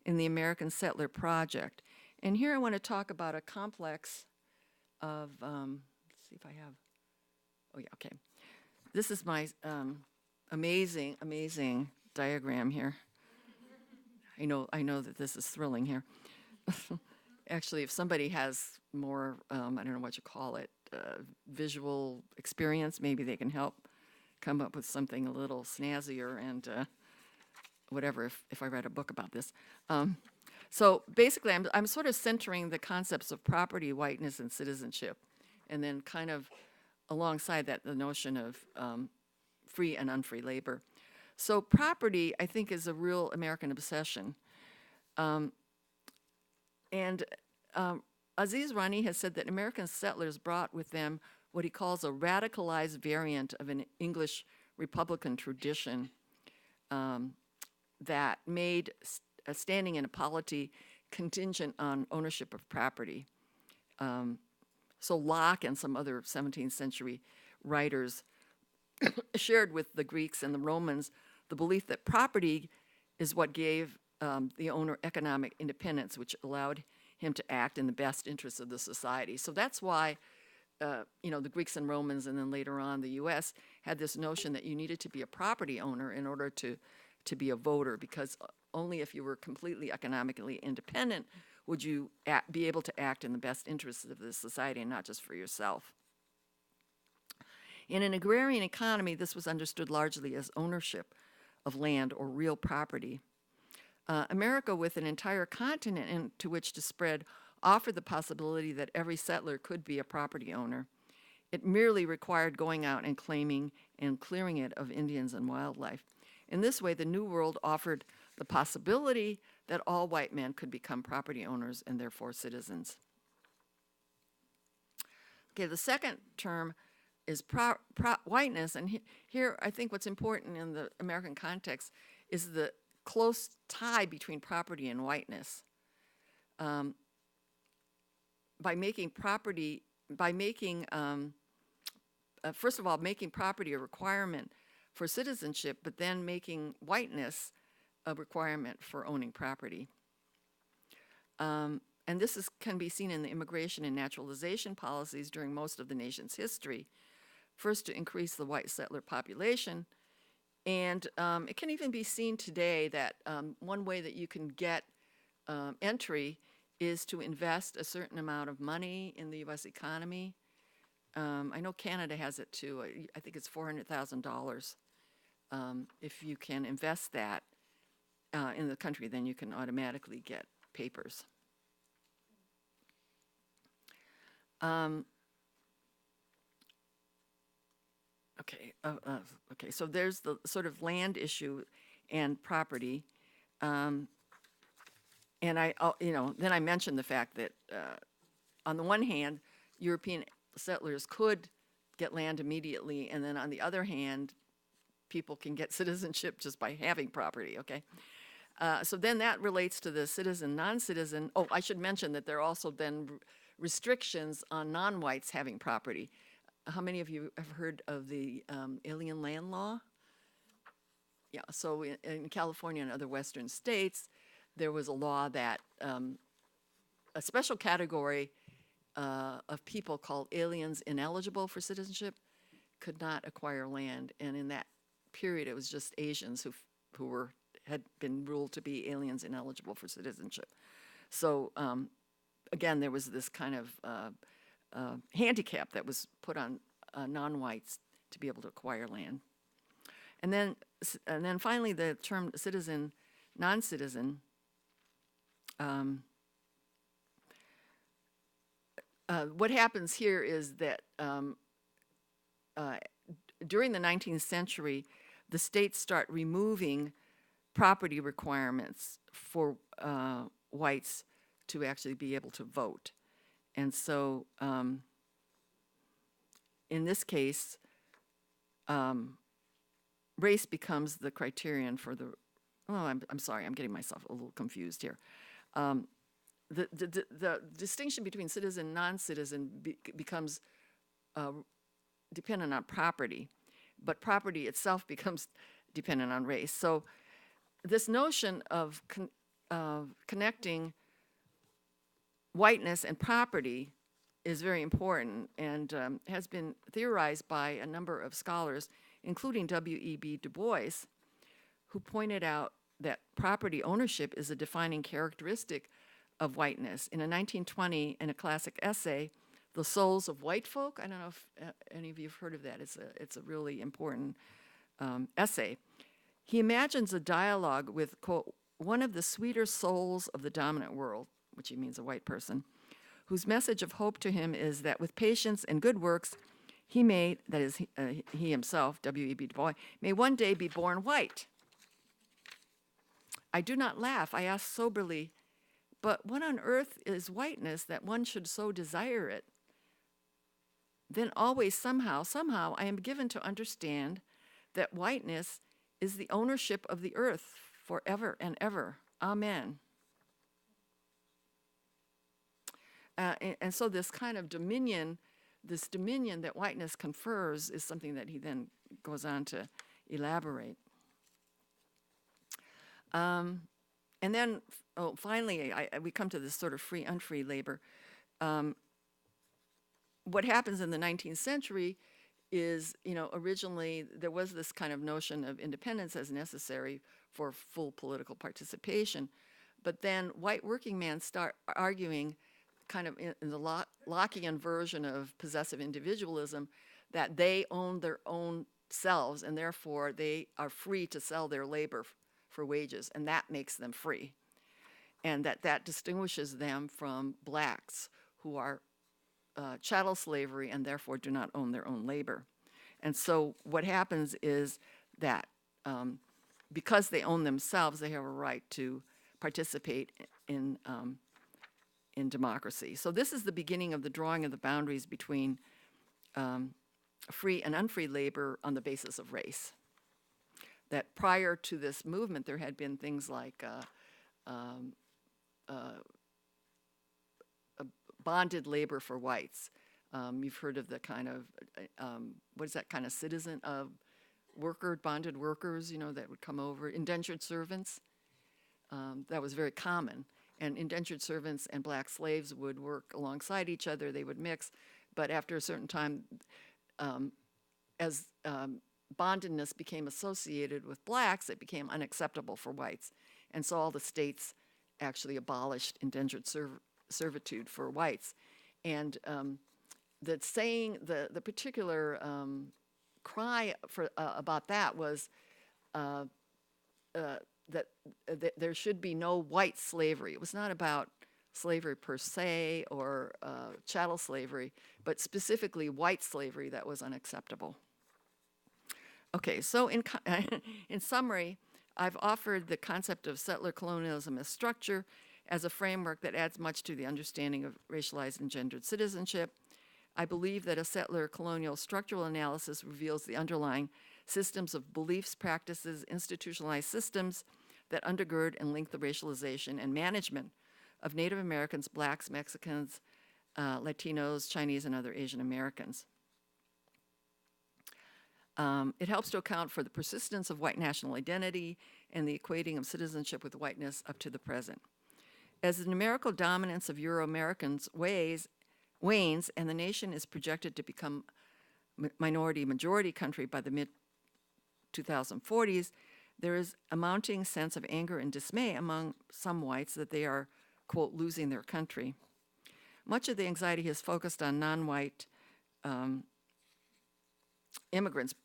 C: in the American settler project. And here I want to talk about a complex of, let's see if I have, oh yeah, okay. This is my amazing, amazing diagram here. I know that this is thrilling here. Actually, if somebody has more, I don't know what you call it, visual experience, maybe they can help come up with something a little snazzier and whatever if I read a book about this. So basically, I'm sort of centering the concepts of property, whiteness, and citizenship, and then kind of alongside that, the notion of free and unfree labor. So property, I think, is a real American obsession. Aziz Rani has said that American settlers brought with them what he calls a radicalized variant of an English Republican tradition that made standing in a polity contingent on ownership of property. So Locke and some other 17th century writers shared with the Greeks and the Romans the belief that property is what gave the owner economic independence, which allowed him to act in the best interests of the society. So that's why, the Greeks and Romans, and then later on the U.S., had this notion that you needed to be a property owner in order to be a voter, because only if you were completely economically independent would you be able to act in the best interests of the society and not just for yourself. In an agrarian economy, this was understood largely as ownership of land or real property. America, with an entire continent into which to spread, offered the possibility that every settler could be a property owner. It merely required going out and claiming and clearing it of Indians and wildlife. In this way, the New World offered the possibility that all white men could become property owners and therefore citizens. Okay, the second term is whiteness, and here I think what's important in the American context is the close tie between property and whiteness. First of all, making property a requirement for citizenship, but then making whiteness a requirement for owning property. And this can be seen in the immigration and naturalization policies during most of the nation's history. First, to increase the white settler population, and it can even be seen today that one way that you can get entry is to invest a certain amount of money in the U.S. economy. I know Canada has it too. I think it's $400,000. If you can invest that in the country, then you can automatically get papers. Okay, so there's the sort of land issue and property. And then I mentioned the fact that on the one hand, European settlers could get land immediately, and then on the other hand, people can get citizenship just by having property, okay? So then that relates to the citizen, non-citizen. Oh, I should mention that there are also then restrictions on non-whites having property. How many of you have heard of the alien land law? Yeah, so in California and other western states, there was a law that a special category of people called aliens ineligible for citizenship could not acquire land. And in that period, it was just Asians who had been ruled to be aliens ineligible for citizenship. So again, there was this kind of handicap that was put on non-whites to be able to acquire land. And then finally, the term citizen, non-citizen, what happens here is that during the 19th century, the states start removing property requirements for whites to actually be able to vote. And so in this case, race becomes the criterion for the, I'm sorry, I'm getting myself a little confused here. The distinction between citizen and non-citizen becomes dependent on property, but property itself becomes dependent on race. So this notion of connecting whiteness and property is very important and has been theorized by a number of scholars, including W.E.B. Du Bois, who pointed out that property ownership is a defining characteristic of whiteness. In a 1920, in a classic essay, The Souls of White Folk, I don't know if any of you have heard of that. It's a really important essay. He imagines a dialogue with, quote, one of the sweeter souls of the dominant world, which he means a white person, whose message of hope to him is that with patience and good works, he may, that is, he himself, W.E.B. Du Bois, may one day be born white. I do not laugh, I ask soberly, but what on earth is whiteness that one should so desire it? Then always somehow I am given to understand that whiteness is the ownership of the earth forever and ever. Amen. And so this kind of dominion that whiteness confers is something that he then goes on to elaborate. And then, finally, we come to this sort of free, unfree labor. What happens in the 19th century is, originally there was this kind of notion of independence as necessary for full political participation. But then white working men start arguing kind of in the Lockean version of possessive individualism that they own their own selves and therefore they are free to sell their labor for wages, and that makes them free. And that distinguishes them from blacks who are chattel slavery and therefore do not own their own labor. And so what happens is that because they own themselves, they have a right to participate in democracy. So this is the beginning of the drawing of the boundaries between free and unfree labor on the basis of race. That prior to this movement, there had been things like bonded labor for whites. You've heard of the kind of, what is that kind of citizen bonded workers, that would come over, indentured servants. That was very common. And indentured servants and black slaves would work alongside each other, they would mix, but after a certain time, as bondedness became associated with blacks, it became unacceptable for whites. And so all the states actually abolished indentured servitude for whites. And the saying, the particular cry for about that was that there should be no white slavery. It was not about slavery per se or chattel slavery, but specifically white slavery that was unacceptable. Okay, so in summary, I've offered the concept of settler colonialism as structure as a framework that adds much to the understanding of racialized and gendered citizenship. I believe that a settler colonial structural analysis reveals the underlying systems of beliefs, practices, institutionalized systems that undergird and link the racialization and management of Native Americans, blacks, Mexicans, Latinos, Chinese, and other Asian Americans. It helps to account for the persistence of white national identity and the equating of citizenship with whiteness up to the present. As the numerical dominance of Euro-Americans wanes and the nation is projected to become minority-majority country by the mid-2040s, there is a mounting sense of anger and dismay among some whites that they are, quote, losing their country. Much of the anxiety has focused on non-white immigrants,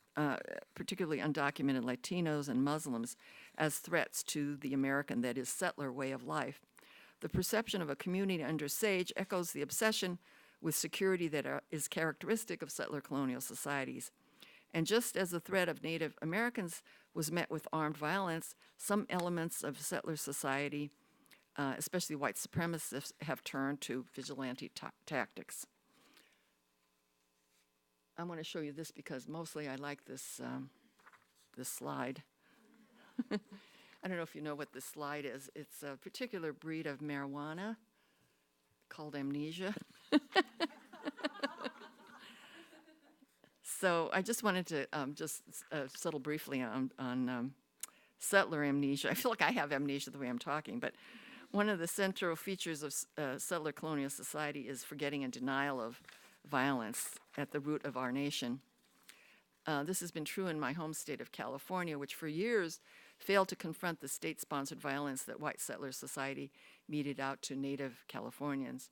C: particularly undocumented Latinos and Muslims, as threats to the American, that is, settler way of life. The perception of a community under siege echoes the obsession with security that is characteristic of settler colonial societies. And just as the threat of Native Americans was met with armed violence, some elements of settler society, especially white supremacists, have turned to vigilante tactics. I want to show you this because mostly I like this, this slide. I don't know if you know what this slide is. It's a particular breed of marijuana called amnesia. So I just wanted to just settle briefly on settler amnesia. I feel like I have amnesia the way I'm talking, but One of the central features of settler colonial society is forgetting and denial of violence at the root of our nation. This has been true in my home state of California, which for years failed to confront the state-sponsored violence that white settler society meted out to Native Californians.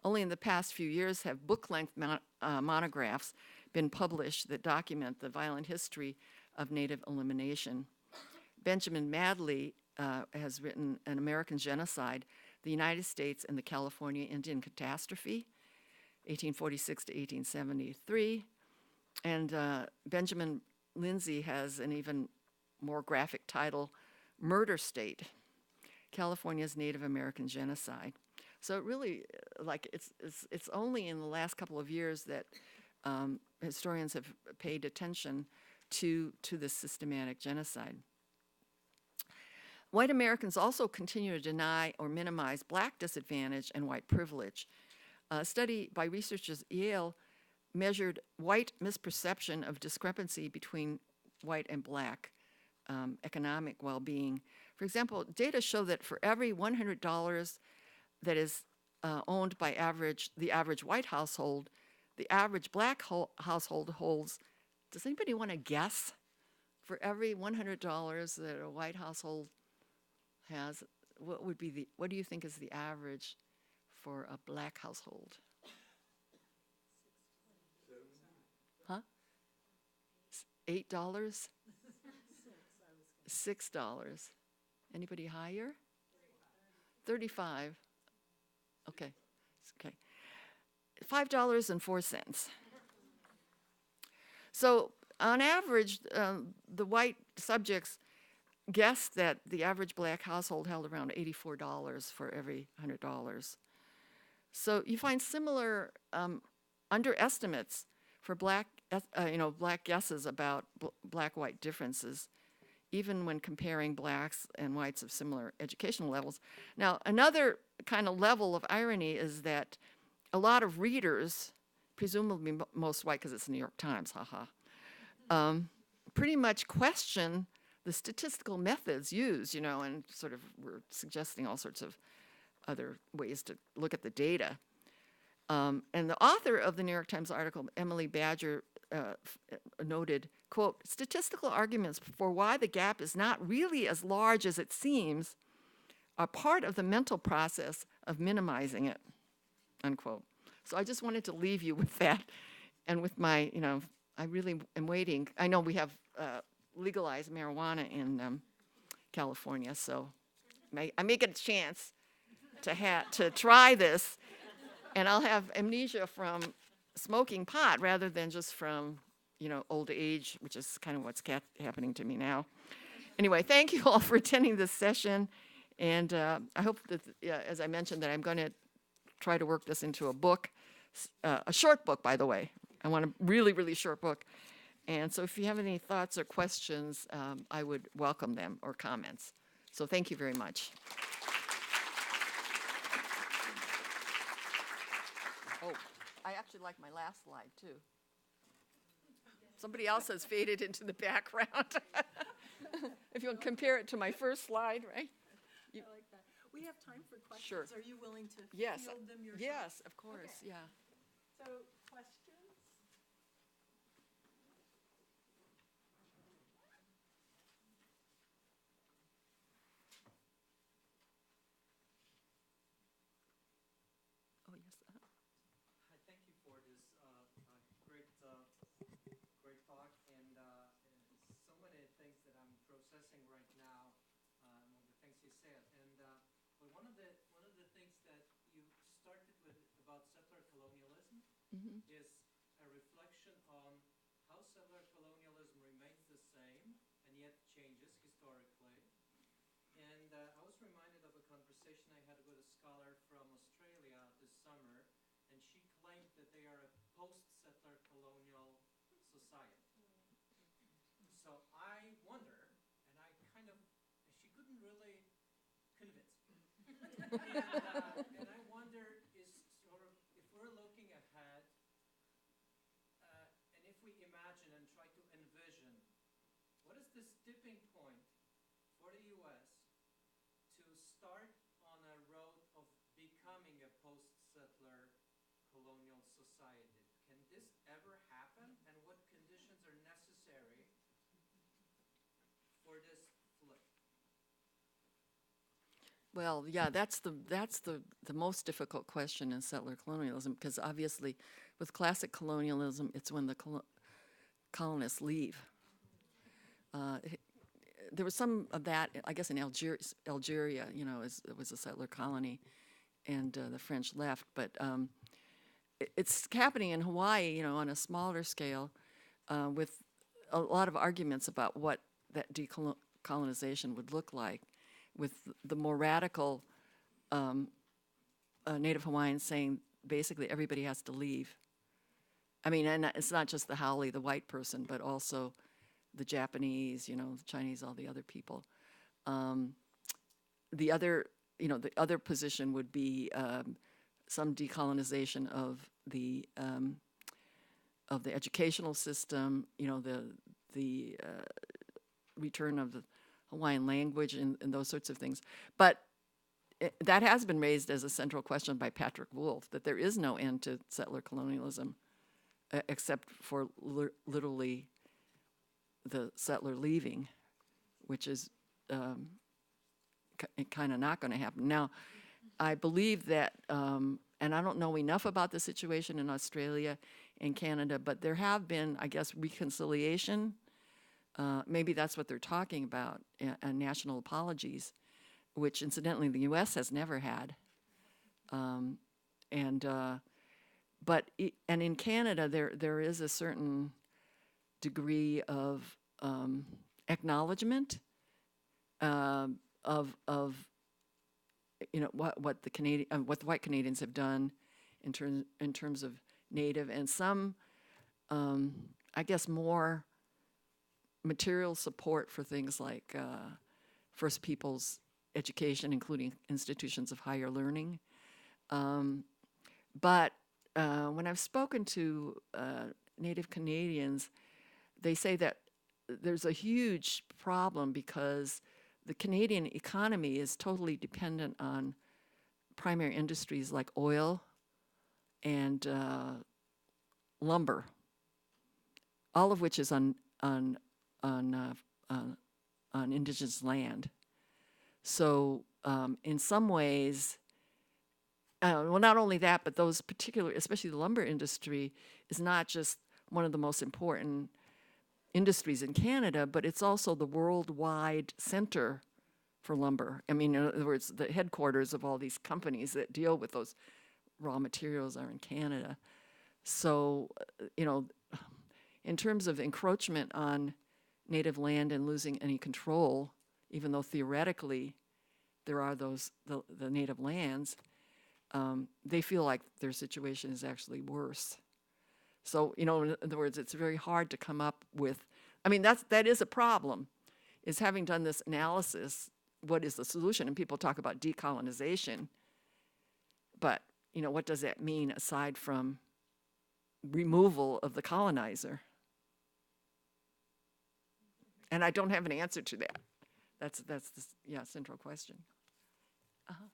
C: Only in the past few years have book-length monographs been published that document the violent history of Native elimination. Benjamin Madley has written An American Genocide, the United States and the California Indian Catastrophe, 1846 to 1873. And Benjamin Lindsay has an even more graphic title, Murder State, California's Native American Genocide. So it really, like, it's only in the last couple of years that historians have paid attention to this systematic genocide. White Americans also continue to deny or minimize black disadvantage and white privilege. A study by researchers at Yale measured white misperception of discrepancy between white and black economic well-being. For example, data show that for every $100 that is owned by the average white household, the average black household holds, does anybody want to guess? For every $100 that a white household has, what do you think is the average for a black household? Huh? $8? $6. Anybody higher? 35. Okay. Okay. $5.04. So on average, the white subjects guessed that the average black household held around $84 for every $100. So you find similar underestimates for black guesses about black-white differences, even when comparing blacks and whites of similar educational levels. Now, another kind of level of irony is that a lot of readers, presumably most white because it's the New York Times, haha, pretty much question the statistical methods used, and sort of we're suggesting all sorts of other ways to look at the data. And the author of the New York Times article, Emily Badger, noted, quote, statistical arguments for why the gap is not really as large as it seems are part of the mental process of minimizing it, unquote. So I just wanted to leave you with that and with my, I really am waiting. I know we have legalized marijuana in California, so I may get a chance to try this, and I'll have amnesia from smoking pot rather than just from, old age, which is kind of what's happening to me now. Anyway, thank you all for attending this session, and I hope that, as I mentioned, that I'm going to try to work this into a book, a short book, by the way. I want a really, really short book. And so if you have any thoughts or questions, I would welcome them, or comments. So thank you very much. Oh, I actually like my last slide, too. Somebody else has faded into the background. If you'll compare it to my first slide, right?
B: I like that. We have time for questions.
C: Sure.
B: Are you willing to
C: Yes.
B: field them yourself?
C: Yes, of course,
B: Okay.
C: yeah.
B: So, questions?
C: Oh, yes.
D: Hi, thank you for this great talk, and so many things that I'm processing right now among the things you said. And but one of the things that you started with about settler colonialism is a reflection on how settler colonialism remains the same and yet changes historically. And I was reminded of a conversation I had with a scholar from Australia this summer, and she claimed that they are a post-settler colonial society. So I wonder, and she couldn't really convince me. And I wonder, is sort of, if we're looking ahead, and if we imagine and try to envision, what is this tipping point for the U.S. to start on a society. Can this ever happen? And what conditions are necessary for this flip?
C: Well, yeah, that's the most difficult question in settler colonialism, because obviously with classic colonialism, it's when the colonists leave. There was some of that, I guess, in Algeria, you know, it was a settler colony, and the French left. But it's happening in Hawaii, you know, on a smaller scale, with a lot of arguments about what that decolonization would look like, with the more radical Native Hawaiians saying basically everybody has to leave. I mean, and it's not just the haole, the white person, but also the Japanese, you know, the Chinese, all the other people. The other position would be some decolonization of the educational system, you know, the return of the Hawaiian language and those sorts of things. But that has been raised as a central question by Patrick Wolfe, that there is no end to settler colonialism except for literally the settler leaving, which is kind of not going to happen. Now, I believe that, and I don't know enough about the situation in Australia and Canada, but there have been, I guess, reconciliation. Maybe that's what they're talking about, national apologies, which incidentally the U.S. has never had. But in Canada, there is a certain degree of acknowledgement of you know what the white Canadians have done in terms of Native, and some I guess more material support for things like First Peoples education, including institutions of higher learning. But when I've spoken to Native Canadians, they say that there's a huge problem because the Canadian economy is totally dependent on primary industries like oil and lumber, all of which is on indigenous land. So in some ways, well, not only that, but those particular, especially the lumber industry, is not just one of the most important industries in Canada, but it's also the worldwide center for lumber. I mean, in other words, the headquarters of all these companies that deal with those raw materials are in Canada. So, you know, in terms of encroachment on Native land and losing any control, even though theoretically there are the Native lands, they feel like their situation is actually worse. So, you know, in other words, it's very hard to come up with, I mean, that is a problem, is having done this analysis, what is the solution? And people talk about decolonization, but, you know, what does that mean aside from removal of the colonizer? And I don't have an answer to that. That's the central question. Uh-huh.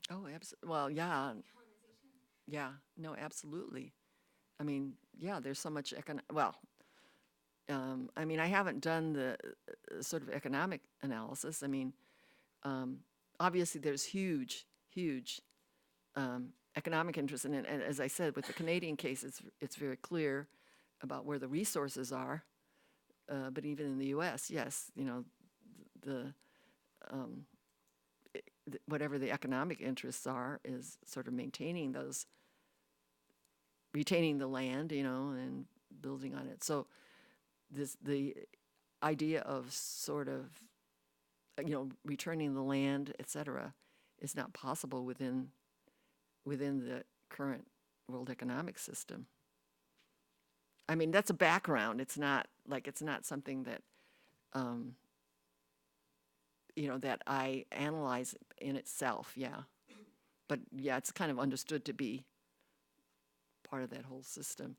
C: Oh, absolutely. Well, yeah. Yeah, no, absolutely. I mean, yeah, there's so much I mean, I haven't done the sort of economic analysis. I mean, obviously there's huge economic interest in it. And as I said, with the Canadian case, it's very clear about where the resources are. but even in the U.S., yes, the whatever the economic interests are is sort of maintaining those, retaining the land, and building on it. So the idea of sort of, returning the land, et cetera, is not possible within the current world economic system. I mean, that's a background. It's not something that, that I analyze in itself, yeah. But yeah, it's kind of understood to be part of that whole system.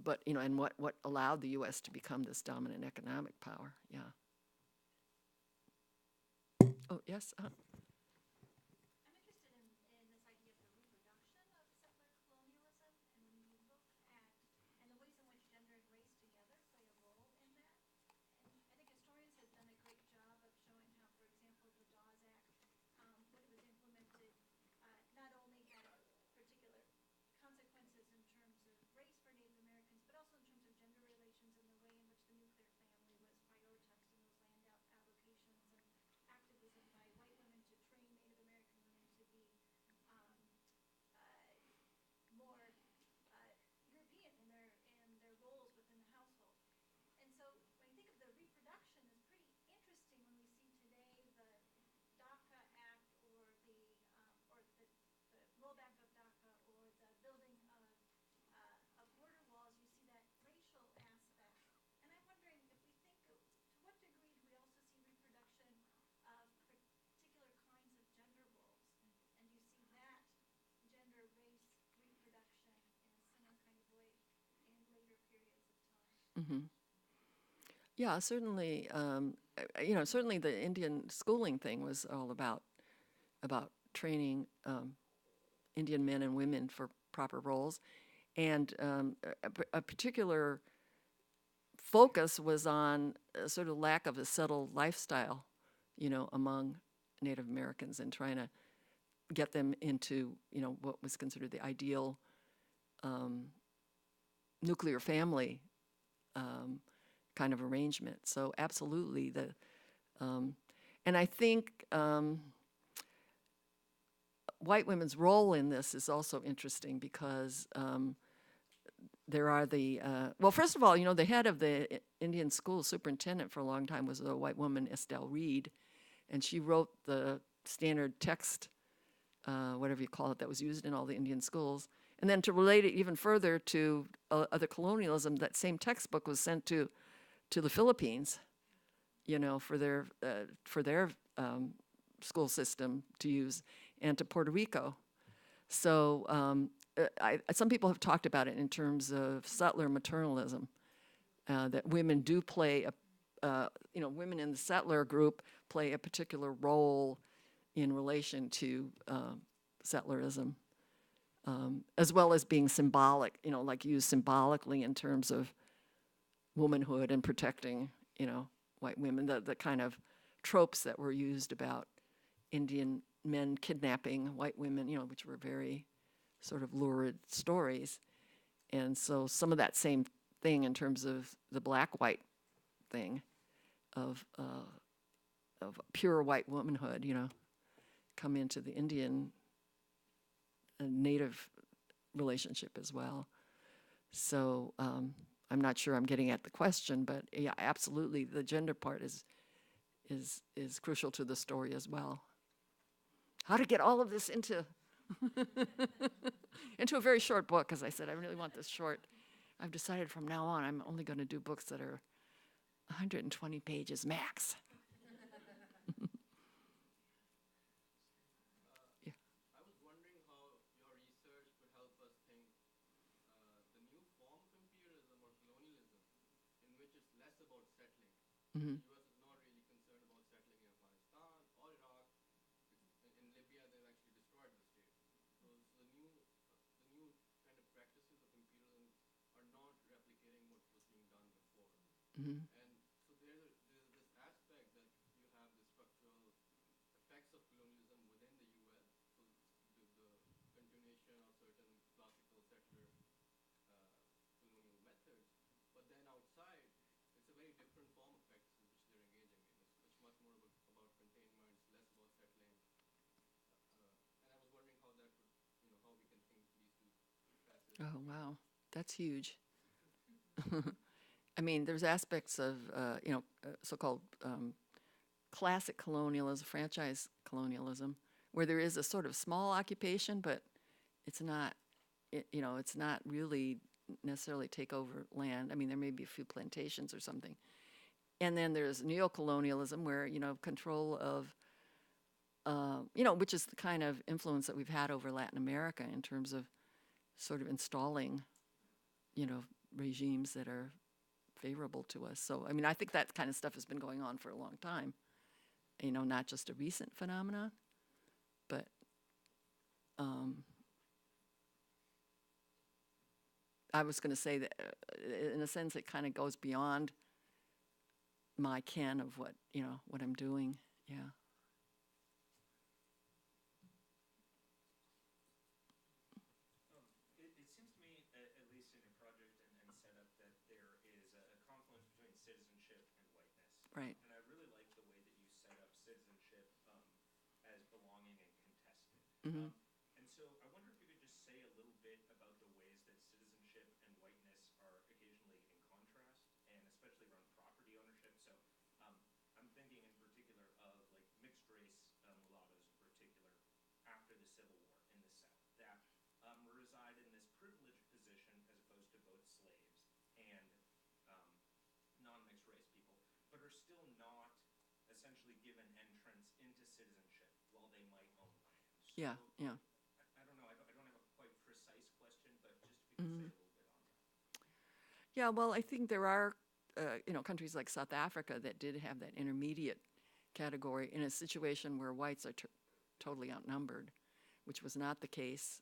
C: But, and what allowed the U.S. to become this dominant economic power, yeah. Oh, yes?
A: I'm interested in this idea of the reproduction of settler colonialism, and when you look at, and the ways in which gender and race together play a role in that. And I think historians have done a great job of showing how, for example, the Dawes Act, when it was implemented, not only had particular consequences in terms of race for Native Americans, but also in terms of gender relations and the way in which the nuclear family was prioritized in those land allocations, and activism by white women to train Native American women to be more European in their roles within the household. And so when you think of the reproduction, is pretty interesting when we see today the DACA Act, or the rollback of DACA, or the building of border walls. You see that racial aspect. And I'm wondering if we think of, to what degree do we also see reproduction of particular kinds of gender roles? And do you see that gender race reproduction in a similar kind of way in later periods of time?
C: Mm-hmm. Yeah, certainly. Certainly the Indian schooling thing was all about training Indian men and women for proper roles, and a particular focus was on a sort of lack of a settled lifestyle, among Native Americans, and trying to get them into, what was considered the ideal nuclear family kind of arrangement. So absolutely, and I think white women's role in this is also interesting, because there are well, first of all, the head of the Indian school superintendent for a long time was a white woman, Estelle Reed, and she wrote the standard text, whatever you call it, that was used in all the Indian schools. And then to relate it even further to other colonialism, that same textbook was sent to the Philippines, for their school system to use, and to Puerto Rico. So some people have talked about it in terms of settler maternalism, that women do play women in the settler group play a particular role in relation to settlerism, as well as being symbolic, like used symbolically in terms of womanhood and protecting, white women, the kind of tropes that were used about Indian men kidnapping white women, which were very sort of lurid stories. And so some of that same thing in terms of the black-white thing of pure white womanhood, come into the Indian Native relationship as well. So I'm not sure I'm getting at the question, but yeah, absolutely, the gender part is crucial to the story as well. How to get all of this into a very short book, as I said, I really want this short. I've decided from now on I'm only going to do books that are 120 pages max. Yeah.
E: I was wondering how your research could help us think the new form of imperialism or colonialism, in which it's less about settling.
C: Mm-hmm.
E: The U.S. is not really concerned about settling in Afghanistan or Iraq. In Libya, they've actually destroyed the state. So the new kind of practices of imperialism are not replicating what was being done before.
C: Mm-hmm.
E: And so there's this aspect that you have the structural effects of colonialism within the U.S. So the continuation of certain classical settler colonial methods, but then outside
C: Oh, wow. That's huge. I mean, there's aspects of, so-called classic colonialism, franchise colonialism, where there is a sort of small occupation, but it's not, it's not really necessarily take over land. I mean, there may be a few plantations or something. And then there's neocolonialism, where, control of, which is the kind of influence that we've had over Latin America in terms of sort of installing, regimes that are favorable to us. So, I mean, I think that kind of stuff has been going on for a long time, not just a recent phenomenon, but I was going to say that in a sense it kind of goes beyond my ken of what, what I'm doing. Yeah.
F: It seems to me, at least in your project and setup, that there is a confluence between citizenship and whiteness.
C: Right.
F: And I really like the way that you set up citizenship as belonging and contested.
C: Mm-hmm.
F: And so I wonder if you could just say a little bit about the ways that citizenship and whiteness are occasionally in contrast, and especially around property ownership. So I'm thinking in particular of like mixed race mulattoes in particular after the Civil War in the South that reside in this privileged position as opposed to both slaves and non-mixed race people, but are still not essentially given entrance into citizenship while they might own land. So,
C: Yeah, yeah.
F: I don't know, I don't have a quite precise question, but just if you could say a little bit on that.
C: Yeah, well, I think there are, countries like South Africa that did have that intermediate category in a situation where whites are totally outnumbered, which was not the case.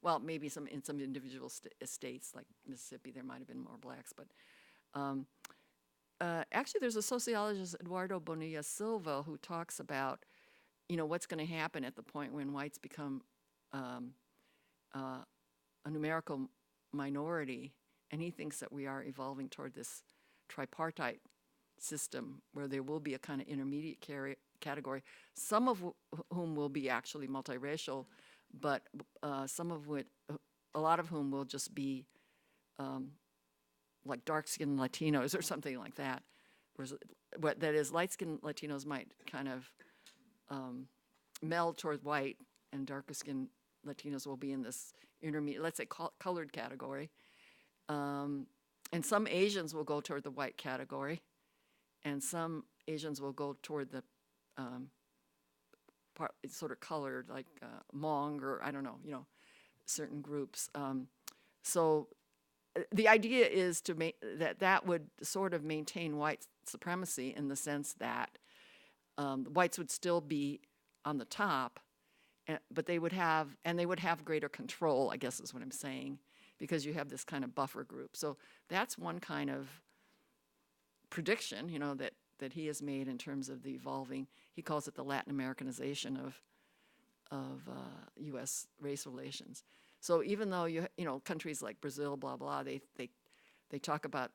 C: Well, maybe in some individual states like Mississippi, there might have been more blacks, but actually, there's a sociologist, Eduardo Bonilla Silva, who talks about, what's going to happen at the point when whites become a numerical minority, and he thinks that we are evolving toward this tripartite system where there will be a kind of intermediate category, some of whom will be actually multiracial, but some of which, a lot of whom will just be like dark-skinned Latinos or something like that. Whereas, that is, light-skinned Latinos might kind of meld toward white, and darker-skinned Latinos will be in this intermediate, let's say, colored category. And some Asians will go toward the white category, and some Asians will go toward the sort of colored, like Hmong, or I don't know, certain groups. So the idea is to make that would sort of maintain white supremacy in the sense that whites would still be on the top, but they would have greater control, I guess is what I'm saying, because you have this kind of buffer group. So that's one kind of prediction, that he has made in terms of the evolving. He calls it the Latin Americanization of U.S. race relations. So even though countries like Brazil, blah blah, they talk about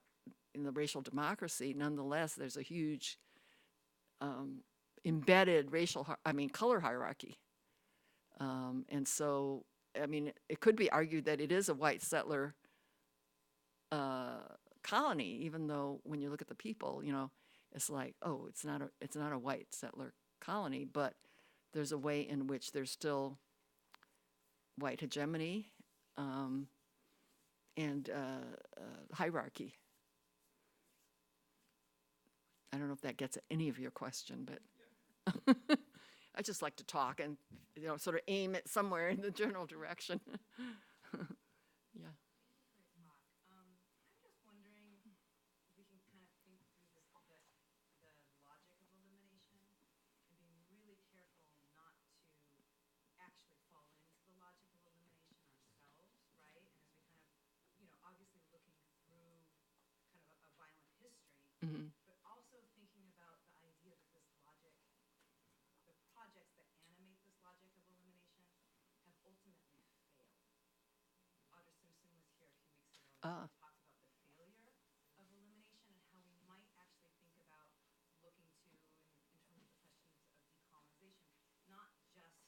C: in the racial democracy, nonetheless there's a huge embedded color hierarchy, and so I mean it could be argued that it is a white settler colony, even though when you look at the people, it's like, oh, it's not a white settler colony, but there's a way in which there's still white hegemony and hierarchy. I don't know if that gets at any of your question, but I just like to talk and sort of aim it somewhere in the general direction. Yeah.
G: I'm just wondering if we can kind of think through the logic of elimination and being really careful not to actually fall into the logic of elimination ourselves, right? And as we kind of, obviously looking through kind of a violent history,
C: Mm-hmm.
G: but also thinking about the idea that this logic, the projects that animate this logic of elimination have ultimately failed. Audra Simpson was here a few weeks ago and talked about the failure of elimination and how we might actually think about looking to, in terms of the questions of decolonization, not just,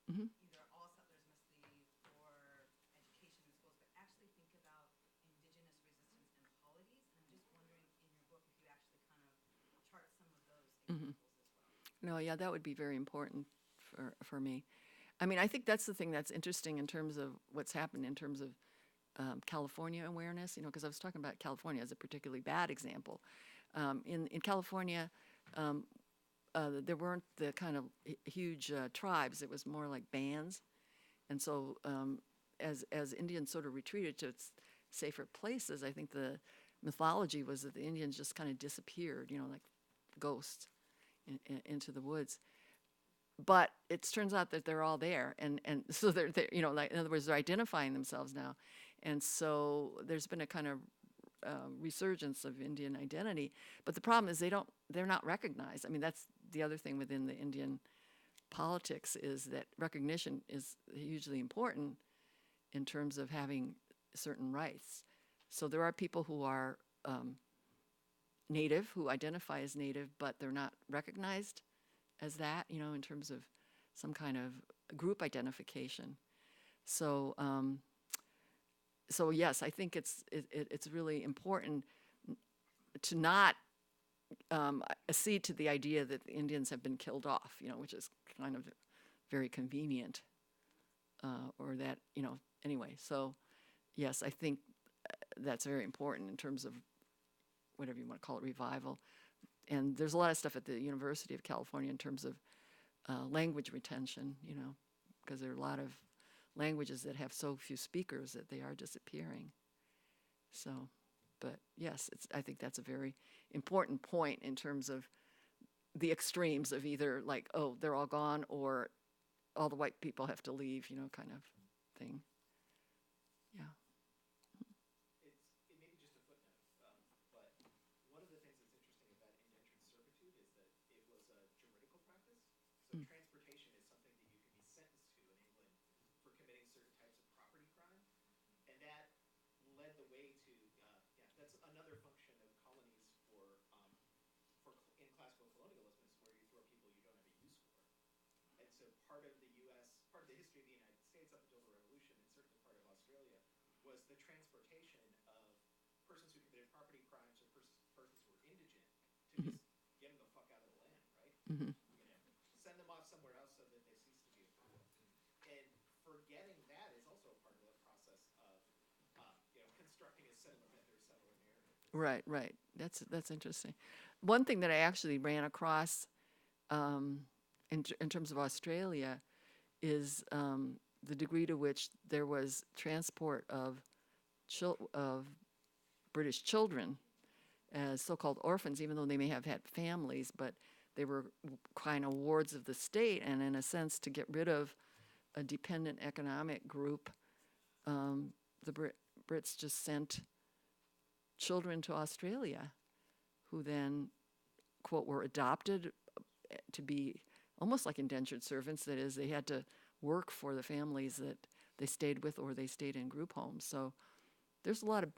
C: Mm-hmm.
G: either all settlers must leave or
C: No, yeah, that would be very important for me. I mean, I think that's the thing that's interesting in terms of what's happened in terms of California awareness, because I was talking about California as a particularly bad example. In California, there weren't the kind of huge tribes. It was more like bands. And so as Indians sort of retreated to safer places, I think the mythology was that the Indians just kind of disappeared, like ghosts into the woods. But it turns out that they're all there, and so they're like, in other words, they're identifying themselves now, and so there's been a kind of resurgence of Indian identity. But the problem is they're not recognized. I mean, that's the other thing within the Indian politics, is that recognition is hugely important in terms of having certain rights. So there are people who are native, who identify as native, but they're not recognized as that, in terms of some kind of group identification. So, so yes, I think it's really important to not accede to the idea that the Indians have been killed off, which is kind of very convenient, or that, anyway. So, yes, I think that's very important in terms of whatever you want to call it, revival. And there's a lot of stuff at the University of California in terms of language retention, because there are a lot of languages that have so few speakers that they are disappearing. So, but yes, I think that's a very important point in terms of the extremes of either like, oh, they're all gone, or all the white people have to leave, kind of thing. Yeah.
H: It may be just a footnote, but one of the things that's interesting about indentured servitude is that it was a juridical practice. So transportation is something that you could be sentenced to in England for committing certain types of property crime, and that led the way to that's another function of colonies in classical colonialism, is where you throw people you don't have a use for. And so part of the history of the United States up until the Revolution, and certainly part of Australia, was the transportation of persons who committed property crimes, or persons who were indigent, to just get them the fuck out of the land, right? Send them off somewhere else so that they cease to be a problem. And forgetting that is also a part of the process of constructing a settler narrative.
C: Right. That's interesting. One thing that I actually ran across in terms of Australia is the degree to which there was transport of British children as so-called orphans, even though they may have had families, but they were kind of wards of the state, and in a sense, to get rid of a dependent economic group, the Brits just sent children to Australia, who then, quote, were adopted to be almost like indentured servants. That is, they had to work for the families that they stayed with, or they stayed in group homes. So there's a lot of,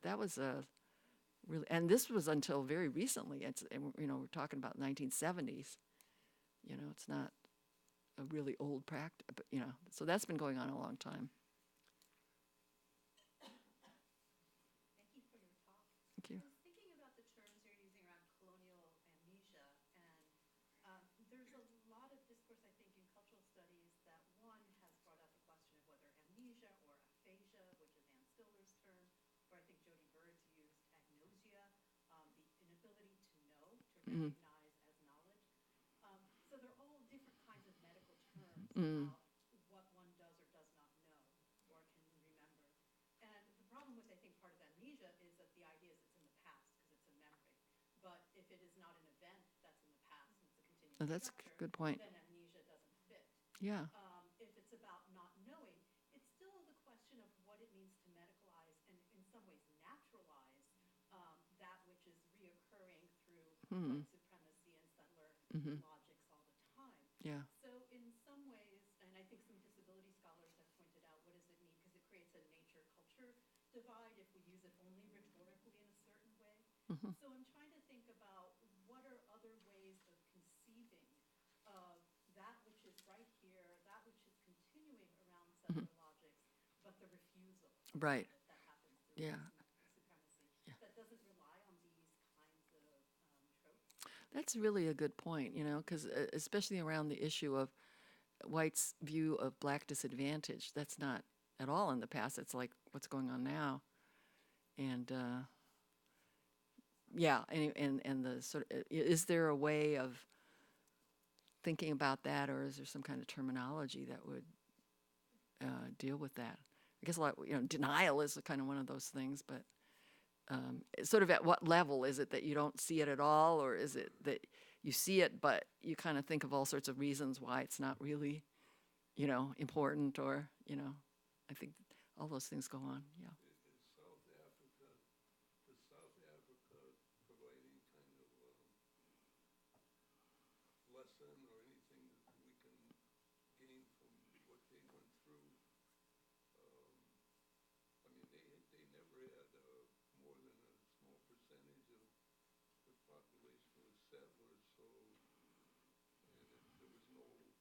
C: that was a really, and this was until very recently. It's, we're talking about 1970s. It's not a really old practice, but, so that's been going on a long time.
A: Thank you for your talk.
C: Thank you.
A: I was thinking about the terms you're using around colonial amnesia, and there's a lot of discourse, I think, in cultural studies that one has brought up the question of whether amnesia or aphasia, which is Ann Stiller's term, or I think Jody Bird's used agnosia, the inability to know, to recognize as knowledge. So they're all different kinds of medical terms about what one does or does not know or can remember. And the problem with, I think, part of amnesia is that the idea is it's in the past because it's a memory. But if it is not an event that's in the past and it's a continuing
C: That's
A: structure,
C: a good point.
A: then amnesia doesn't fit.
C: Yeah.
A: If it's about not knowing, it's still the question of what it means to medicalize and in some ways naturalize that which is reoccurring through white supremacy and settler logics all the time.
C: Yeah.
A: So in some ways, and I think some disability scholars have pointed out, what does it mean? Because it creates a nature-culture divide if we use it only rhetorically in a certain way. So I'm trying to think about what are other ways of conceiving of that which is right here, that which is continuing around settler logics, but the refusal of
C: Right.
A: that happens through
C: Yeah.
A: supremacy that doesn't rely on these kinds of tropes.
C: That's really a good point, you know, because especially around the issue of whites' view of black disadvantage, that's not at all in the past. It's like what's going on now. And yeah, and the sort of, is there a way of thinking about that, or is there some kind of terminology that would deal with that? I guess a lot, you know, denial is kind of one of those things, but sort of at what level is it that you don't see it at all, or is it that you see it but you kind of think of all sorts of reasons why it's not really, you know, important, or, you know, I think all those things go on. Yeah.
I: Is South Africa, does South Africa provide any kind of lesson or anything that we can gain from what they went through? I mean, they never had more than a small percentage of the population was settlers, so, and there was no way that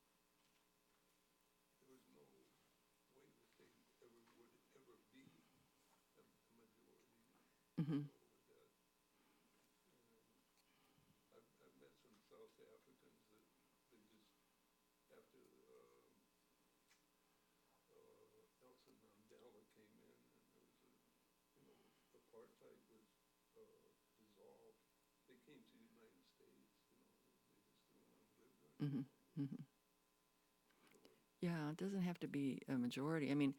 I: they ever would ever be a majority.
C: Mm-hmm.
I: So that, I've met some South Africans that they just, after Nelson Mandela came in and there was a, you know, apartheid was dissolved, they came to the United States, you know, they just didn't want to live there
C: Mm-hmm.
I: anymore.
C: Mm-hmm. Yeah, it doesn't have to be a majority. I mean,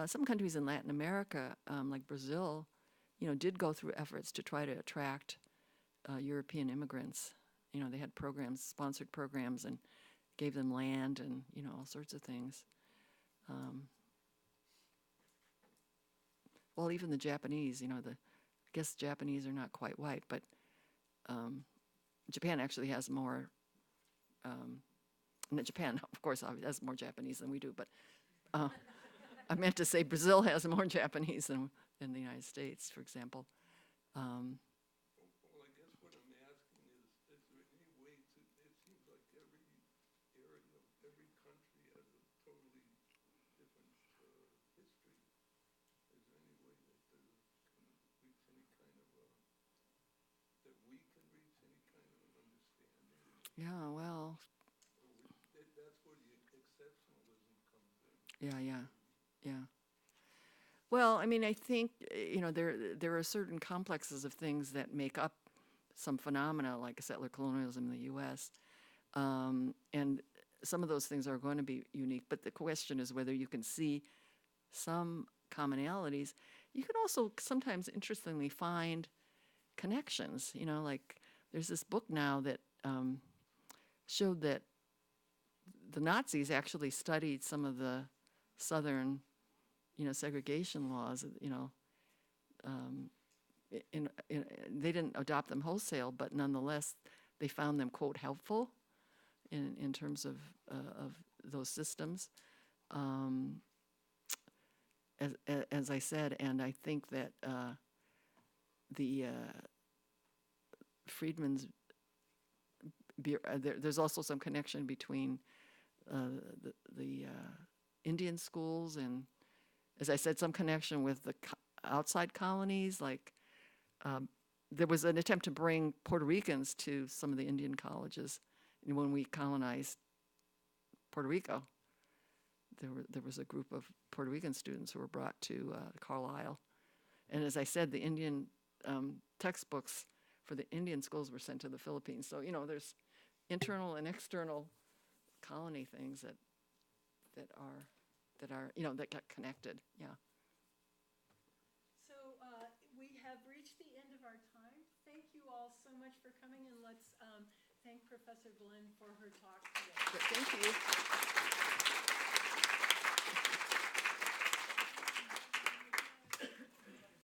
C: some countries in Latin America, like Brazil, you know, did go through efforts to try to attract European immigrants. You know, they had programs, sponsored programs, and gave them land and, you know, all sorts of things. Well, even the Japanese, you know, I guess Japanese are not quite white, but Japan actually has more, and Japan, of course, has more Japanese than we do, but I meant to say Brazil has more Japanese than the United States, for example.
I: Well, I guess what I'm asking is there any way to, it seems like every area of every country has a totally different history. Is there any way that can reach any kind of, that we can reach any kind of an understanding?
C: Yeah, well,
I: That's where the exceptionalism comes in.
C: yeah. Well, I mean, I think, you know, there are certain complexes of things that make up some phenomena like settler colonialism in the U.S., and some of those things are going to be unique, but the question is whether you can see some commonalities. You can also sometimes, interestingly, find connections. You know, like there's this book now that showed that the Nazis actually studied some of the Southern, you know, segregation laws. You know, they didn't adopt them wholesale, but nonetheless, they found them, quote, helpful in terms of those systems. As I said, and I think that the Friedman's, there's also some connection between the Indian schools and, as I said, some connection with the outside colonies. Like there was an attempt to bring Puerto Ricans to some of the Indian colleges, and when we colonized Puerto Rico, there was a group of Puerto Rican students who were brought to Carlisle. And as I said, the Indian textbooks for the Indian schools were sent to the Philippines. So, you know, there's internal and external colony things that are, you know, that got connected. Yeah.
B: So we have reached the end of our time. Thank you all so much for coming, and let's thank Professor Glenn for her talk today.
C: But thank you.